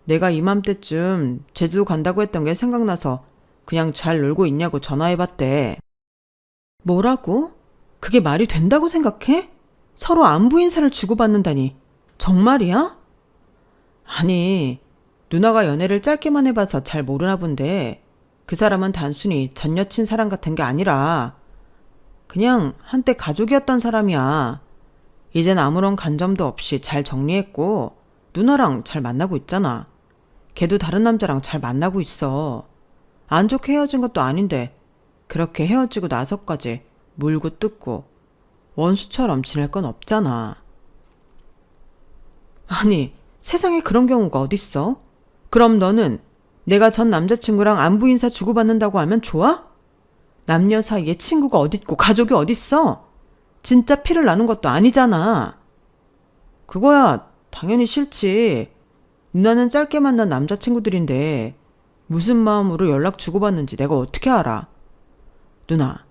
내가 이맘때쯤 제주도 간다고 했던 게 생각나서 그냥 잘 놀고 있냐고 전화해봤대. 뭐라고? 그게 말이 된다고 생각해? 서로 안부 인사를 주고받는다니. 정말이야? 아니, 누나가 연애를 짧게만 해봐서 잘 모르나 본데 그 사람은 단순히 전 여친 사랑 같은 게 아니라 그냥 한때 가족이었던 사람이야. 이젠 아무런 간점도 없이 잘 정리했고 누나랑 잘 만나고 있잖아. 걔도 다른 남자랑 잘 만나고 있어. 안 좋게 헤어진 것도 아닌데 그렇게 헤어지고 나서까지 물고 뜯고 원수처럼 지낼 건 없잖아. 아니, 세상에 그런 경우가 어딨어? 그럼 너는 내가 전 남자친구랑 안부 인사 주고받는다고 하면 좋아? 남녀 사이에 친구가 어딨고 가족이 어딨어? 진짜 피를 나눈 것도 아니잖아. 그거야 당연히 싫지. 누나는 짧게 만난 남자친구들인데 무슨 마음으로 연락 주고받는지 내가 어떻게 알아? 누나,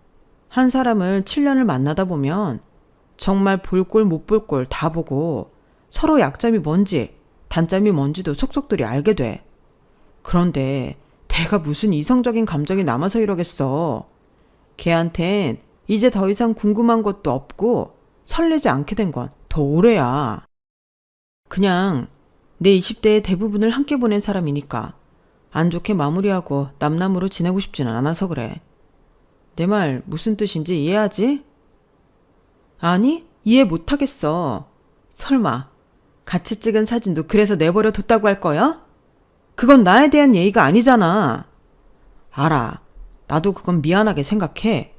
한 사람을 7년을 만나다 보면 정말 볼 꼴 못 볼 꼴 다 보고 서로 약점이 뭔지 단점이 뭔지도 속속들이 알게 돼. 그런데 내가 무슨 이성적인 감정이 남아서 이러겠어. 걔한텐 이제 더 이상 궁금한 것도 없고 설레지 않게 된 건 더 오래야. 그냥 내 20대의 대부분을 함께 보낸 사람이니까 안 좋게 마무리하고 남남으로 지내고 싶지는 않아서 그래. 내 말 무슨 뜻인지 이해하지? 아니, 이해 못하겠어. 설마 같이 찍은 사진도 그래서 내버려 뒀다고 할 거야? 그건 나에 대한 예의가 아니잖아. 알아. 나도 그건 미안하게 생각해.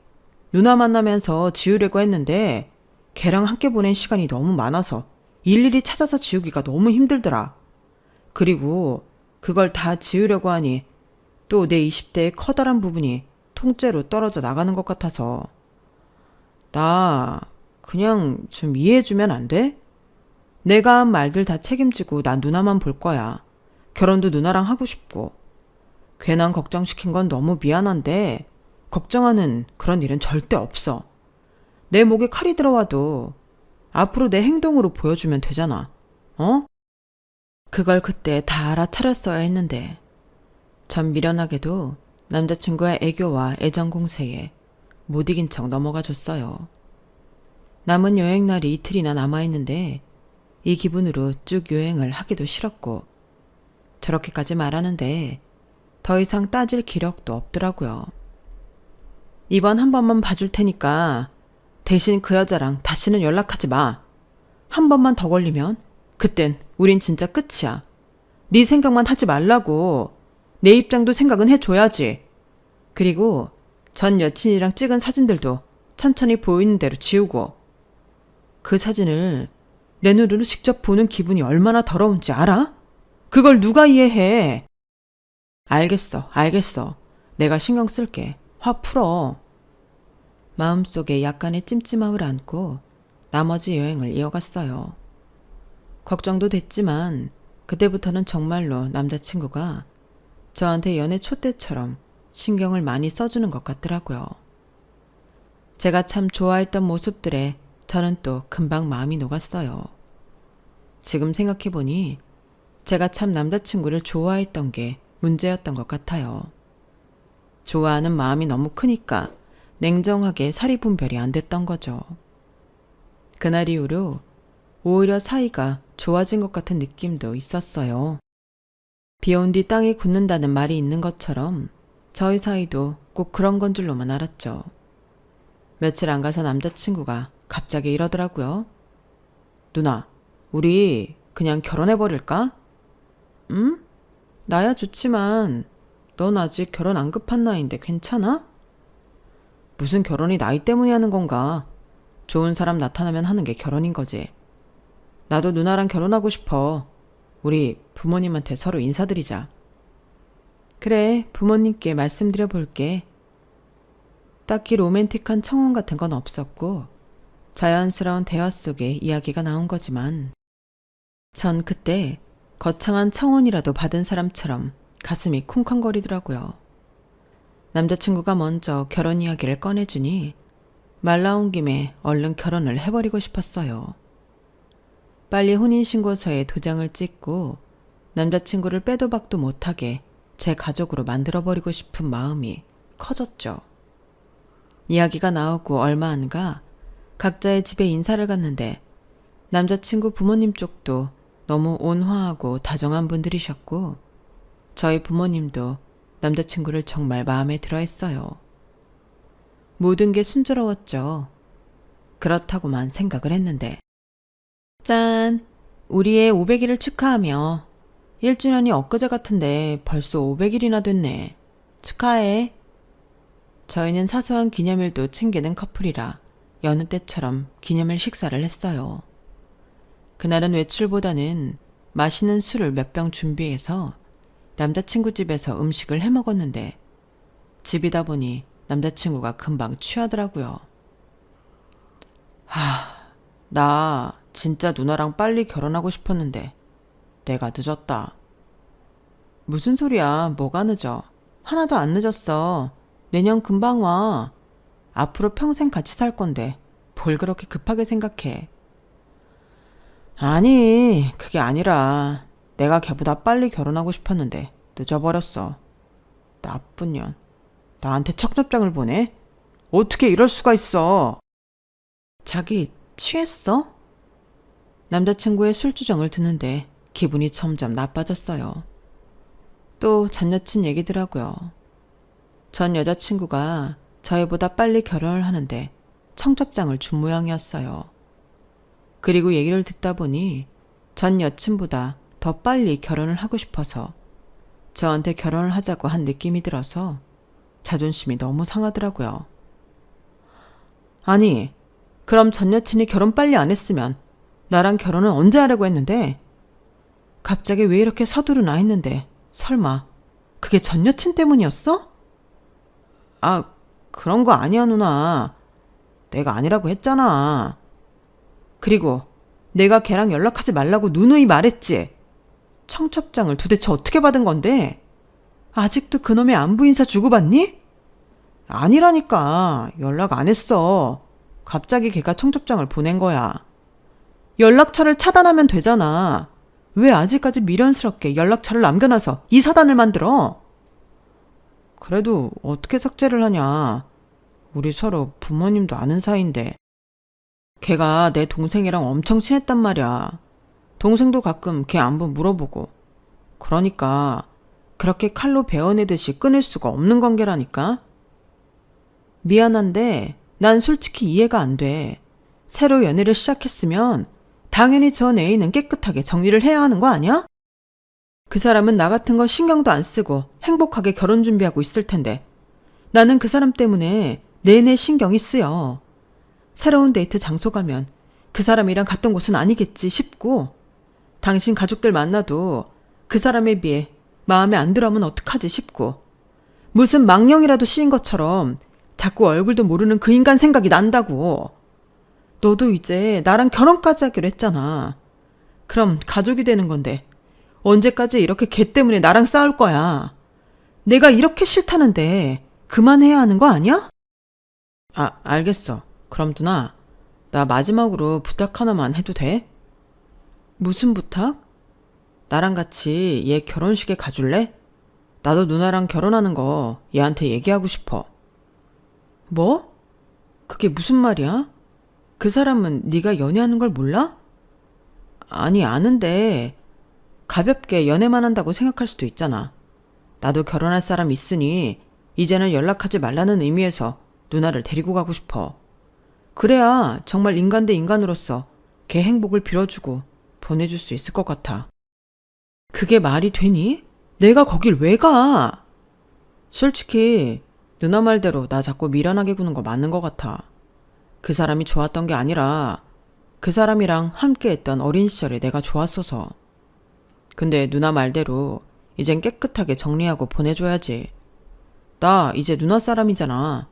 누나 만나면서 지우려고 했는데 걔랑 함께 보낸 시간이 너무 많아서 일일이 찾아서 지우기가 너무 힘들더라. 그리고 그걸 다 지우려고 하니 또 내 20대의 커다란 부분이 통째로 떨어져 나가는 것 같아서 나 그냥 좀 이해해주면 안 돼? 내가 한 말들 다 책임지고 난 누나만 볼 거야. 결혼도 누나랑 하고 싶고. 괜한 걱정시킨 건 너무 미안한데 걱정하는 그런 일은 절대 없어. 내 목에 칼이 들어와도 앞으로 내 행동으로 보여주면 되잖아. 어? 그걸 그때 다 알아차렸어야 했는데 전 미련하게도 남자친구의 애교와 애정 공세에 못 이긴 척 넘어가 줬어요. 남은 여행날이 이틀이나 남아있는데 이 기분으로 쭉 여행을 하기도 싫었고 저렇게까지 말하는데 더 이상 따질 기력도 없더라고요. 이번 한 번만 봐줄 테니까 대신 그 여자랑 다시는 연락하지 마. 한 번만 더 걸리면 그땐 우린 진짜 끝이야. 네 생각만 하지 말라고. 내 입장도 생각은 해줘야지. 그리고 전 여친이랑 찍은 사진들도 천천히 보이는 대로 지우고. 그 사진을 내 눈으로 직접 보는 기분이 얼마나 더러운지 알아? 그걸 누가 이해해? 알겠어. 내가 신경 쓸게. 화 풀어. 마음속에 약간의 찜찜함을 안고 나머지 여행을 이어갔어요. 걱정도 됐지만 그때부터는 정말로 남자친구가 저한테 연애 초 때처럼 신경을 많이 써주는 것 같더라고요. 제가 참 좋아했던 모습들에 저는 또 금방 마음이 녹았어요. 지금 생각해보니 제가 참 남자친구를 좋아했던 게 문제였던 것 같아요. 좋아하는 마음이 너무 크니까 냉정하게 사리 분별이 안 됐던 거죠. 그날 이후로 오히려 사이가 좋아진 것 같은 느낌도 있었어요. 비온 뒤 땅이 굳는다는 말이 있는 것처럼 저희 사이도 꼭 그런 건 줄로만 알았죠. 며칠 안 가서 남자친구가 갑자기 이러더라고요. 누나, 우리 그냥 결혼해버릴까? 응? 나야 좋지만 넌 아직 결혼 안 급한 나이인데 괜찮아? 무슨 결혼이 나이 때문에 하는 건가? 좋은 사람 나타나면 하는 게 결혼인 거지. 나도 누나랑 결혼하고 싶어. 우리 부모님한테 서로 인사드리자. 그래, 부모님께 말씀드려 볼게. 딱히 로맨틱한 청혼 같은 건 없었고 자연스러운 대화 속에 이야기가 나온 거지만 전 그때 거창한 청혼이라도 받은 사람처럼 가슴이 쿵쾅거리더라고요. 남자친구가 먼저 결혼 이야기를 꺼내주니 말 나온 김에 얼른 결혼을 해버리고 싶었어요. 빨리 혼인신고서에 도장을 찍고 남자친구를 빼도 박도 못하게 제 가족으로 만들어버리고 싶은 마음이 커졌죠. 이야기가 나오고 얼마 안 가 각자의 집에 인사를 갔는데 남자친구 부모님 쪽도 너무 온화하고 다정한 분들이셨고 저희 부모님도 남자친구를 정말 마음에 들어 했어요. 모든 게 순조로웠죠. 그렇다고만 생각을 했는데 짠! 우리의 500일을 축하하며 1주년이 엊그제 같은데 벌써 500일이나 됐네. 축하해. 저희는 사소한 기념일도 챙기는 커플이라 여느 때처럼 기념일 식사를 했어요. 그날은 외출보다는 맛있는 술을 몇 병 준비해서 남자친구 집에서 음식을 해 먹었는데 집이다 보니 남자친구가 금방 취하더라고요. 나 진짜 누나랑 빨리 결혼하고 싶었는데 내가 늦었다. 무슨 소리야? 뭐가 늦어? 하나도 안 늦었어. 내년 금방 와. 앞으로 평생 같이 살 건데 뭘 그렇게 급하게 생각해. 아니, 그게 아니라 내가 걔보다 빨리 결혼하고 싶었는데 늦어버렸어. 나쁜 년. 나한테 청첩장을 보내? 어떻게 이럴 수가 있어? 자기 취했어? 남자친구의 술주정을 듣는데 기분이 점점 나빠졌어요. 또 전 여친 얘기더라고요. 전 여자친구가 저희보다 빨리 결혼을 하는데 청첩장을 준 모양이었어요. 그리고 얘기를 듣다 보니 전 여친보다 더 빨리 결혼을 하고 싶어서 저한테 결혼을 하자고 한 느낌이 들어서 자존심이 너무 상하더라고요. 아니, 그럼 전 여친이 결혼 빨리 안 했으면 나랑 결혼은 언제 하려고 했는데? 갑자기 왜 이렇게 서두르나 했는데 설마 그게 전 여친 때문이었어? 아, 그런 거 아니야, 누나. 내가 아니라고 했잖아. 그리고 내가 걔랑 연락하지 말라고 누누이 말했지. 청첩장을 도대체 어떻게 받은 건데? 아직도 그놈의 안부 인사 주고받니? 아니라니까. 연락 안 했어. 갑자기 걔가 청첩장을 보낸 거야. 연락처를 차단하면 되잖아. 왜 아직까지 미련스럽게 연락처를 남겨놔서 이 사단을 만들어? 그래도 어떻게 삭제를 하냐. 우리 서로 부모님도 아는 사이인데. 걔가 내 동생이랑 엄청 친했단 말이야. 동생도 가끔 걔 안부 물어보고. 그러니까 그렇게 칼로 베어내듯이 끊을 수가 없는 관계라니까. 미안한데 난 솔직히 이해가 안 돼. 새로 연애를 시작했으면 당연히 전 애인은 깨끗하게 정리를 해야 하는 거 아니야? 그 사람은 나 같은 거 신경도 안 쓰고 행복하게 결혼 준비하고 있을 텐데 나는 그 사람 때문에 내내 신경이 쓰여. 새로운 데이트 장소 가면 그 사람이랑 갔던 곳은 아니겠지 싶고 당신 가족들 만나도 그 사람에 비해 마음에 안 들어하면 어떡하지 싶고 무슨 망령이라도 씌인 것처럼 자꾸 얼굴도 모르는 그 인간 생각이 난다고. 너도 이제 나랑 결혼까지 하기로 했잖아. 그럼 가족이 되는 건데 언제까지 이렇게 걔 때문에 나랑 싸울 거야. 내가 이렇게 싫다는데 그만해야 하는 거 아니야? 아, 알겠어. 그럼 누나, 나 마지막으로 부탁 하나만 해도 돼? 무슨 부탁? 나랑 같이 얘 결혼식에 가줄래? 나도 누나랑 결혼하는 거 얘한테 얘기하고 싶어. 뭐? 그게 무슨 말이야? 그 사람은 네가 연애하는 걸 몰라? 아니, 아는데 가볍게 연애만 한다고 생각할 수도 있잖아. 나도 결혼할 사람 있으니 이제는 연락하지 말라는 의미에서 누나를 데리고 가고 싶어. 그래야 정말 인간 대 인간으로서 걔 행복을 빌어주고 보내줄 수 있을 것 같아. 그게 말이 되니? 내가 거길 왜 가? 솔직히 누나 말대로 나 자꾸 미련하게 구는 거 맞는 것 같아. 그 사람이 좋았던 게 아니라 그 사람이랑 함께 했던 어린 시절에 내가 좋았어서. 근데 누나 말대로 이젠 깨끗하게 정리하고 보내줘야지. 나 이제 누나 사람이잖아.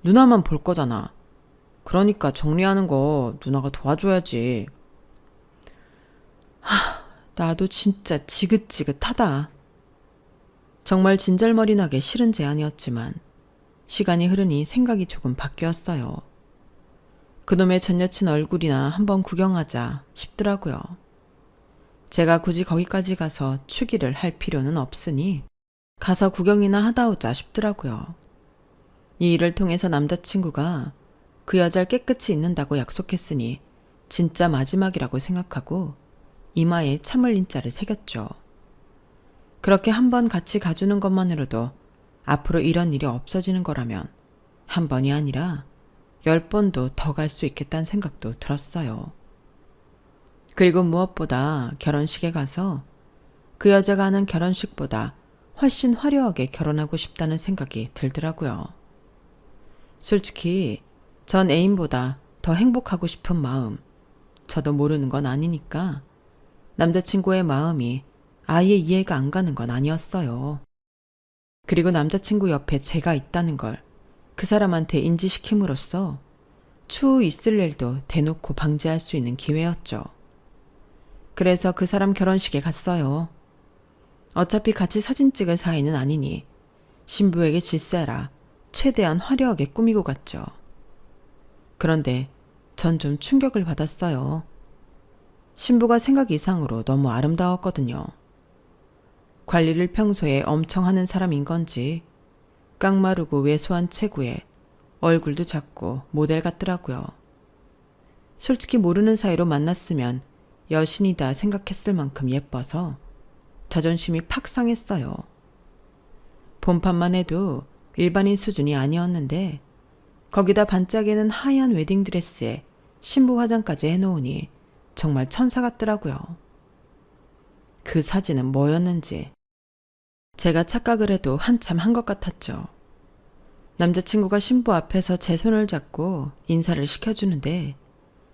누나만 볼 거잖아. 그러니까 정리하는 거 누나가 도와줘야지. 나도 진짜 지긋지긋하다. 정말 진절머리 나게 싫은 제안이었지만 시간이 흐르니 생각이 조금 바뀌었어요. 그놈의 전 여친 얼굴이나 한번 구경하자 싶더라고요. 제가 굳이 거기까지 가서 추기를 할 필요는 없으니 가서 구경이나 하다 오자 싶더라고요. 이 일을 통해서 남자친구가 그 여자를 깨끗이 잊는다고 약속했으니 진짜 마지막이라고 생각하고 이마에 참을 인자를 새겼죠. 그렇게 한 번 같이 가주는 것만으로도 앞으로 이런 일이 없어지는 거라면 한 번이 아니라 10번도 더 갈 수 있겠다는 생각도 들었어요. 그리고 무엇보다 결혼식에 가서 그 여자가 하는 결혼식보다 훨씬 화려하게 결혼하고 싶다는 생각이 들더라고요. 솔직히 전 애인보다 더 행복하고 싶은 마음, 저도 모르는 건 아니니까 남자친구의 마음이 아예 이해가 안 가는 건 아니었어요. 그리고 남자친구 옆에 제가 있다는 걸 그 사람한테 인지시킴으로써 추후 있을 일도 대놓고 방지할 수 있는 기회였죠. 그래서 그 사람 결혼식에 갔어요. 어차피 같이 사진 찍을 사이는 아니니 신부에게 질세라 최대한 화려하게 꾸미고 갔죠. 그런데 전 좀 충격을 받았어요. 신부가 생각 이상으로 너무 아름다웠거든요. 관리를 평소에 엄청 하는 사람인 건지 깡마르고 왜소한 체구에 얼굴도 작고 모델 같더라고요. 솔직히 모르는 사이로 만났으면 여신이다 생각했을 만큼 예뻐서 자존심이 팍 상했어요. 본판만 해도 일반인 수준이 아니었는데 거기다 반짝이는 하얀 웨딩드레스에 신부 화장까지 해놓으니 정말 천사 같더라고요. 그 사진은 뭐였는지 제가 착각을 해도 한참 한 것 같았죠. 남자친구가 신부 앞에서 제 손을 잡고 인사를 시켜주는데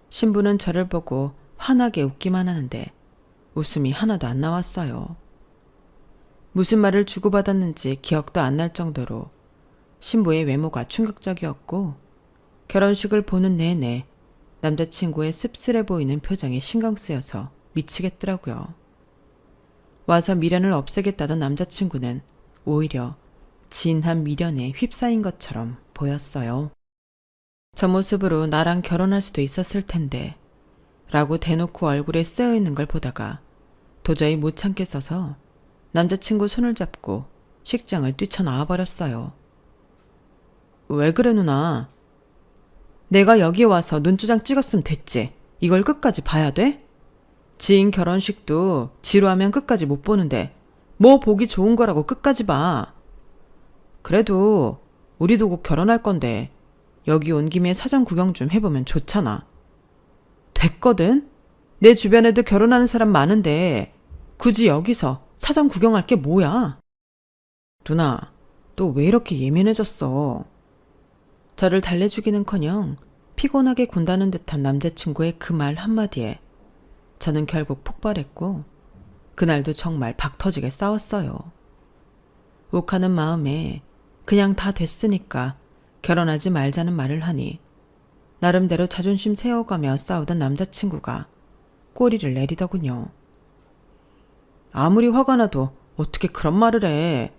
신부는 저를 보고 환하게 웃기만 하는데 웃음이 하나도 안 나왔어요. 무슨 말을 주고받았는지 기억도 안 날 정도로 신부의 외모가 충격적이었고 결혼식을 보는 내내 남자친구의 씁쓸해 보이는 표정이 신경 쓰여서 미치겠더라고요. 와서 미련을 없애겠다던 남자친구는 오히려 진한 미련에 휩싸인 것처럼 보였어요. 저 모습으로 나랑 결혼할 수도 있었을 텐데 라고 대놓고 얼굴에 쓰여있는 걸 보다가 도저히 못 참겠어서 남자친구 손을 잡고 식장을 뛰쳐나와 버렸어요. 왜 그래 누나? 내가 여기 와서 눈두장 찍었으면 됐지. 이걸 끝까지 봐야 돼? 지인 결혼식도 지루하면 끝까지 못 보는데 뭐 보기 좋은 거라고 끝까지 봐. 그래도 우리도 곧 결혼할 건데 여기 온 김에 사전 구경 좀 해보면 좋잖아. 됐거든? 내 주변에도 결혼하는 사람 많은데 굳이 여기서 사전 구경할 게 뭐야? 누나, 또 왜 이렇게 예민해졌어? 저를 달래주기는커녕 피곤하게 군다는 듯한 남자친구의 그 말 한마디에 저는 결국 폭발했고 그날도 정말 박터지게 싸웠어요. 욱하는 마음에 그냥 다 됐으니까 결혼하지 말자는 말을 하니 나름대로 자존심 세워가며 싸우던 남자친구가 꼬리를 내리더군요. 아무리 화가 나도 어떻게 그런 말을 해.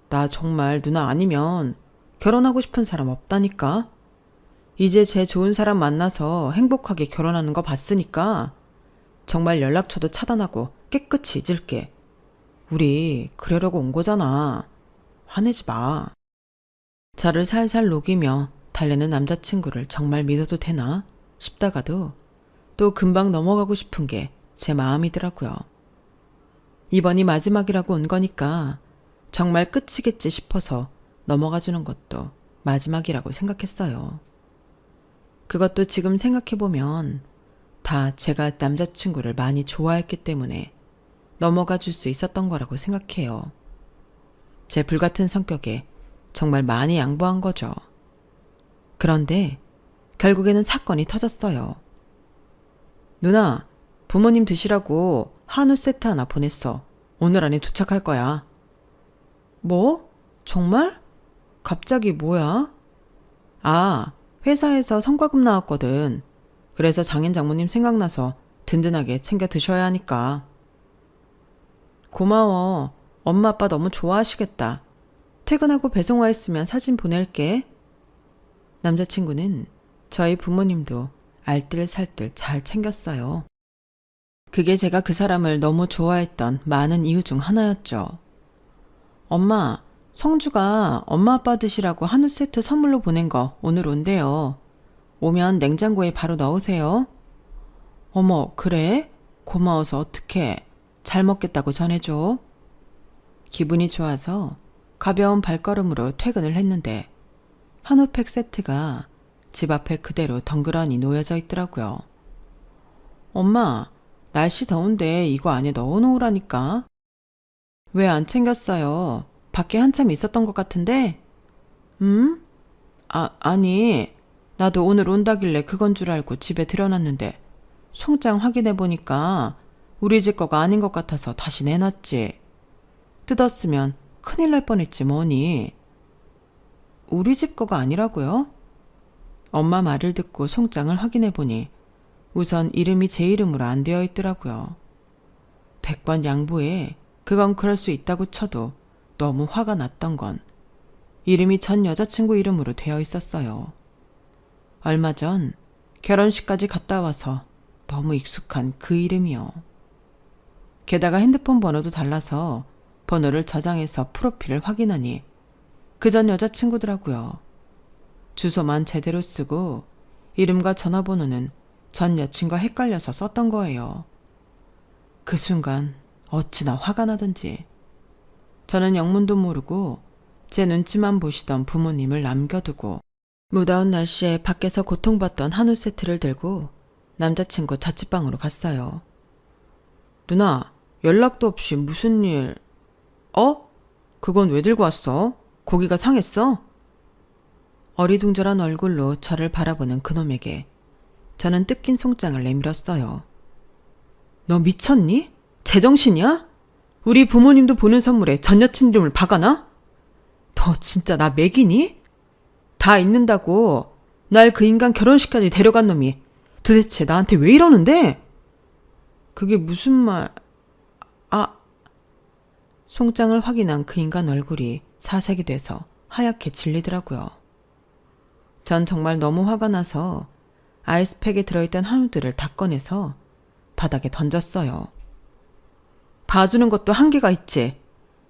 나 정말 누나 아니면 결혼하고 싶은 사람 없다니까. 이제 제 좋은 사람 만나서 행복하게 결혼하는 거 봤으니까 정말 연락처도 차단하고 깨끗이 잊을게. 우리 그러려고 온 거잖아. 화내지 마. 저를 살살 녹이며 달래는 남자친구를 정말 믿어도 되나 싶다가도 또 금방 넘어가고 싶은 게 제 마음이더라고요. 이번이 마지막이라고 온 거니까 정말 끝이겠지 싶어서 넘어가 주는 것도 마지막이라고 생각했어요. 그것도 지금 생각해보면 다 제가 남자친구를 많이 좋아했기 때문에 넘어가 줄 수 있었던 거라고 생각해요. 제 불같은 성격에 정말 많이 양보한 거죠. 그런데 결국에는 사건이 터졌어요. 누나, 부모님 드시라고 한우 세트 하나 보냈어. 오늘 안에 도착할 거야. 뭐? 정말? 갑자기 뭐야? 아, 회사에서 성과급 나왔거든. 그래서 장인 장모님 생각나서 든든하게 챙겨 드셔야 하니까. 고마워. 엄마 아빠 너무 좋아하시겠다. 퇴근하고 배송 와 있으면 사진 보낼게. 남자친구는 저희 부모님도 알뜰살뜰 잘 챙겼어요. 그게 제가 그 사람을 너무 좋아했던 많은 이유 중 하나였죠. 엄마, 성주가 엄마 아빠 드시라고 한우 세트 선물로 보낸 거 오늘 온대요. 오면 냉장고에 바로 넣으세요. 어머, 그래? 고마워서 어떡해. 잘 먹겠다고 전해줘. 기분이 좋아서 가벼운 발걸음으로 퇴근을 했는데 한우팩 세트가 집 앞에 그대로 덩그러니 놓여져 있더라고요. 엄마, 날씨 더운데 이거 안에 넣어놓으라니까. 왜 안 챙겼어요? 밖에 한참 있었던 것 같은데? 아니, 나도 오늘 온다길래 그건 줄 알고 집에 들여놨는데 송장 확인해보니까 우리 집 거가 아닌 것 같아서 다시 내놨지. 뜯었으면 큰일 날 뻔했지 뭐니. 우리 집 거가 아니라고요? 엄마 말을 듣고 송장을 확인해보니 우선 이름이 제 이름으로 안 되어 있더라고요. 100번 양보해 그건 그럴 수 있다고 쳐도 너무 화가 났던 건 이름이 전 여자친구 이름으로 되어 있었어요. 얼마 전 결혼식까지 갔다 와서 너무 익숙한 그 이름이요. 게다가 핸드폰 번호도 달라서 번호를 저장해서 프로필을 확인하니 그 전 여자친구더라고요. 주소만 제대로 쓰고 이름과 전화번호는 전 여친과 헷갈려서 썼던 거예요. 그 순간 어찌나 화가 나든지. 저는 영문도 모르고 제 눈치만 보시던 부모님을 남겨두고 무더운 날씨에 밖에서 고통받던 한우 세트를 들고 남자친구 자취방으로 갔어요. 누나, 연락도 없이 무슨 일... 그건 왜 들고 왔어? 고기가 상했어? 어리둥절한 얼굴로 저를 바라보는 그놈에게 저는 뜯긴 송장을 내밀었어요. 너 미쳤니? 제정신이야? 우리 부모님도 보는 선물에 전 여친 이름을 박아놔? 너 진짜 나 매기니? 다 있는다고 날 그 인간 결혼식까지 데려간 놈이 도대체 나한테 왜 이러는데? 그게 무슨 말... 송장을 확인한 그 인간 얼굴이 사색이 돼서 하얗게 질리더라고요. 전 정말 너무 화가 나서 아이스팩에 들어있던 한우들을 다 꺼내서 바닥에 던졌어요. 봐주는 것도 한계가 있지.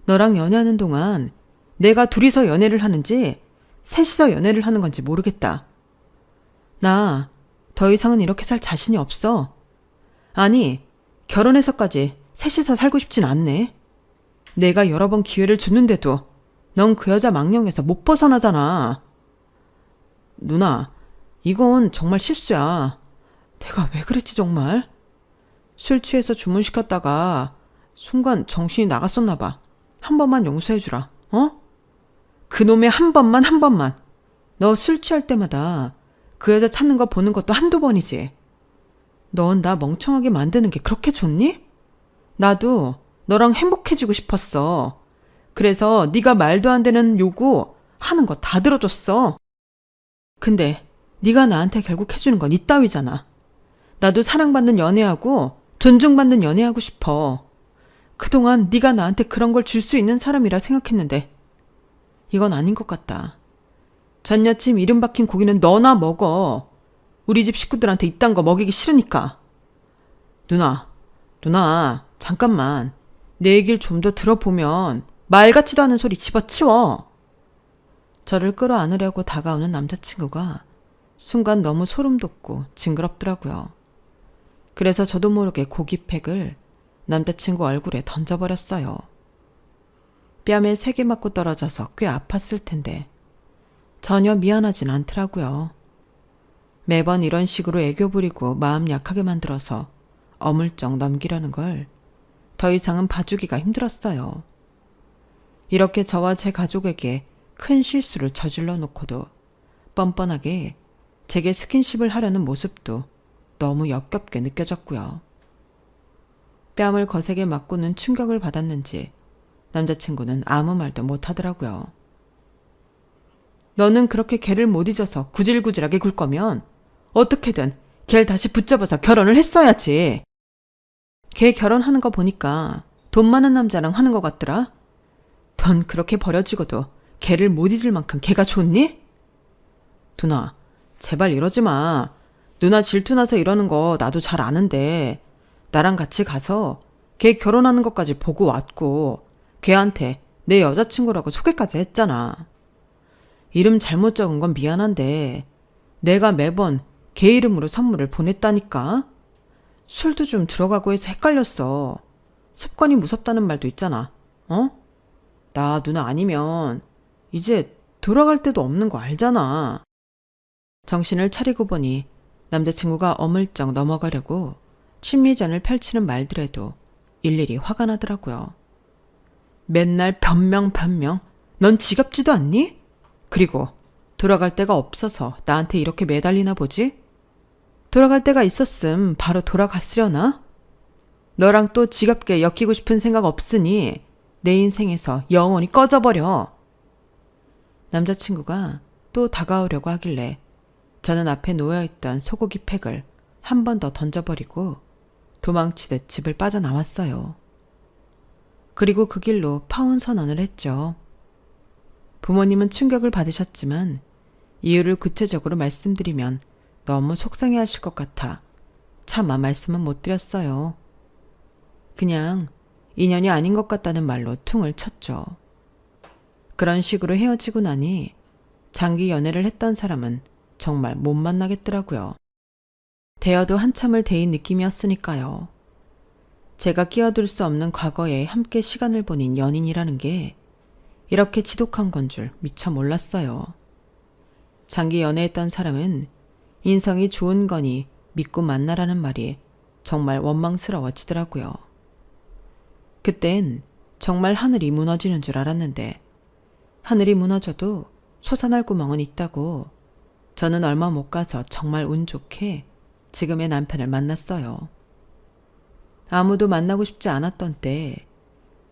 너랑 연애하는 동안 내가 둘이서 연애를 하는지 셋이서 연애를 하는 건지 모르겠다. 나 더 이상은 이렇게 살 자신이 없어. 아니, 결혼해서까지 셋이서 살고 싶진 않네. 내가 여러 번 기회를 줬는데도 넌 그 여자 망령에서 못 벗어나잖아. 누나, 이건 정말 실수야. 내가 왜 그랬지 정말? 술 취해서 주문시켰다가 순간 정신이 나갔었나 봐. 한 번만 용서해주라. 어? 그놈의 한 번만. 너 술 취할 때마다 그 여자 찾는 거 보는 것도 한두 번이지. 넌 나 멍청하게 만드는 게 그렇게 좋니? 나도 너랑 행복해지고 싶었어. 그래서 네가 말도 안 되는 요구 하는 거 다 들어줬어. 근데 네가 나한테 결국 해주는 건 이따위잖아. 나도 사랑받는 연애하고 존중받는 연애하고 싶어. 그동안 네가 나한테 그런 걸 줄 수 있는 사람이라 생각했는데 이건 아닌 것 같다. 전 여친 이름 박힌 고기는 너나 먹어. 우리 집 식구들한테 이딴 거 먹이기 싫으니까. 누나, 잠깐만. 내 얘기를 좀 더 들어보면 말 같지도 않은 소리 집어치워. 저를 끌어안으려고 다가오는 남자친구가 순간 너무 소름 돋고 징그럽더라고요. 그래서 저도 모르게 고기팩을 남자친구 얼굴에 던져버렸어요. 뺨에 3개 맞고 떨어져서 꽤 아팠을 텐데 전혀 미안하진 않더라고요. 매번 이런 식으로 애교 부리고 마음 약하게 만들어서 어물쩍 넘기려는 걸 더 이상은 봐주기가 힘들었어요. 이렇게 저와 제 가족에게 큰 실수를 저질러 놓고도 뻔뻔하게 제게 스킨십을 하려는 모습도 너무 역겹게 느껴졌고요. 뺨을 거세게 맞고는 충격을 받았는지 남자친구는 아무 말도 못하더라고요. 너는 그렇게 걔를 못 잊어서 구질구질하게 굴 거면 어떻게든 걔를 다시 붙잡아서 결혼을 했어야지. 걔 결혼하는 거 보니까 돈 많은 남자랑 하는 것 같더라. 넌 그렇게 버려지고도 걔를 못 잊을 만큼 걔가 좋니? 누나, 제발 이러지 마. 누나 질투나서 이러는 거 나도 잘 아는데 나랑 같이 가서 걔 결혼하는 것까지 보고 왔고 걔한테 내 여자친구라고 소개까지 했잖아. 이름 잘못 적은 건 미안한데 내가 매번 걔 이름으로 선물을 보냈다니까. 술도 좀 들어가고 해서 헷갈렸어. 습관이 무섭다는 말도 있잖아. 어? 나 누나 아니면 이제 돌아갈 데도 없는 거 알잖아. 정신을 차리고 보니 남자친구가 어물쩍 넘어가려고 심리전을 펼치는 말들에도 일일이 화가 나더라고요. 맨날 변명. 넌 지겹지도 않니? 그리고 돌아갈 데가 없어서 나한테 이렇게 매달리나 보지? 돌아갈 데가 있었음 바로 돌아갔으려나? 너랑 또 지겹게 엮이고 싶은 생각 없으니 내 인생에서 영원히 꺼져버려. 남자친구가 또 다가오려고 하길래 저는 앞에 놓여있던 소고기 팩을 한 번 더 던져버리고 도망치듯 집을 빠져나왔어요. 그리고 그 길로 파혼 선언을 했죠. 부모님은 충격을 받으셨지만 이유를 구체적으로 말씀드리면 너무 속상해하실 것 같아 차마 말씀은 못 드렸어요. 그냥 인연이 아닌 것 같다는 말로 퉁을 쳤죠. 그런 식으로 헤어지고 나니 장기 연애를 했던 사람은 정말 못 만나겠더라고요. 대여도 한참을 데인 느낌이었으니까요. 제가 끼어들 수 없는 과거에 함께 시간을 보낸 연인이라는 게 이렇게 지독한 건 줄 미처 몰랐어요. 장기 연애했던 사람은 인성이 좋은 거니 믿고 만나라는 말이 정말 원망스러워지더라고요. 그땐 정말 하늘이 무너지는 줄 알았는데 하늘이 무너져도 솟아날 구멍은 있다고. 저는 얼마 못 가서 정말 운 좋게 지금의 남편을 만났어요. 아무도 만나고 싶지 않았던 때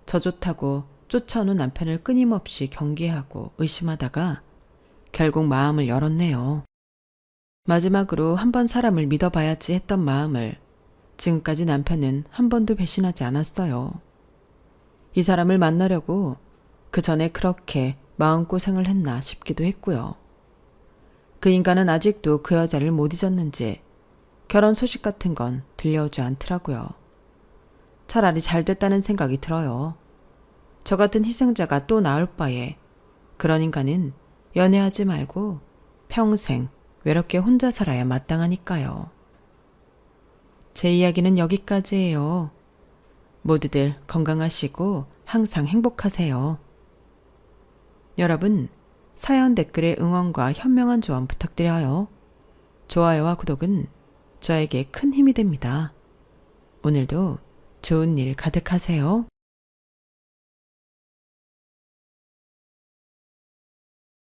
저 좋다고 쫓아오는 남편을 끊임없이 경계하고 의심하다가 결국 마음을 열었네요. 마지막으로 한 번 사람을 믿어봐야지 했던 마음을 지금까지 남편은 한 번도 배신하지 않았어요. 이 사람을 만나려고 그 전에 그렇게 마음고생을 했나 싶기도 했고요. 그 인간은 아직도 그 여자를 못 잊었는지 결혼 소식 같은 건 들려오지 않더라고요. 차라리 잘 됐다는 생각이 들어요. 저 같은 희생자가 또 나올 바에 그런 인간은 연애하지 말고 평생 외롭게 혼자 살아야 마땅하니까요. 제 이야기는 여기까지예요. 모두들 건강하시고 항상 행복하세요. 여러분, 사연 댓글에 응원과 현명한 조언 부탁드려요. 좋아요와 구독은 저에게 큰 힘이 됩니다. 오늘도 좋은 일 가득하세요.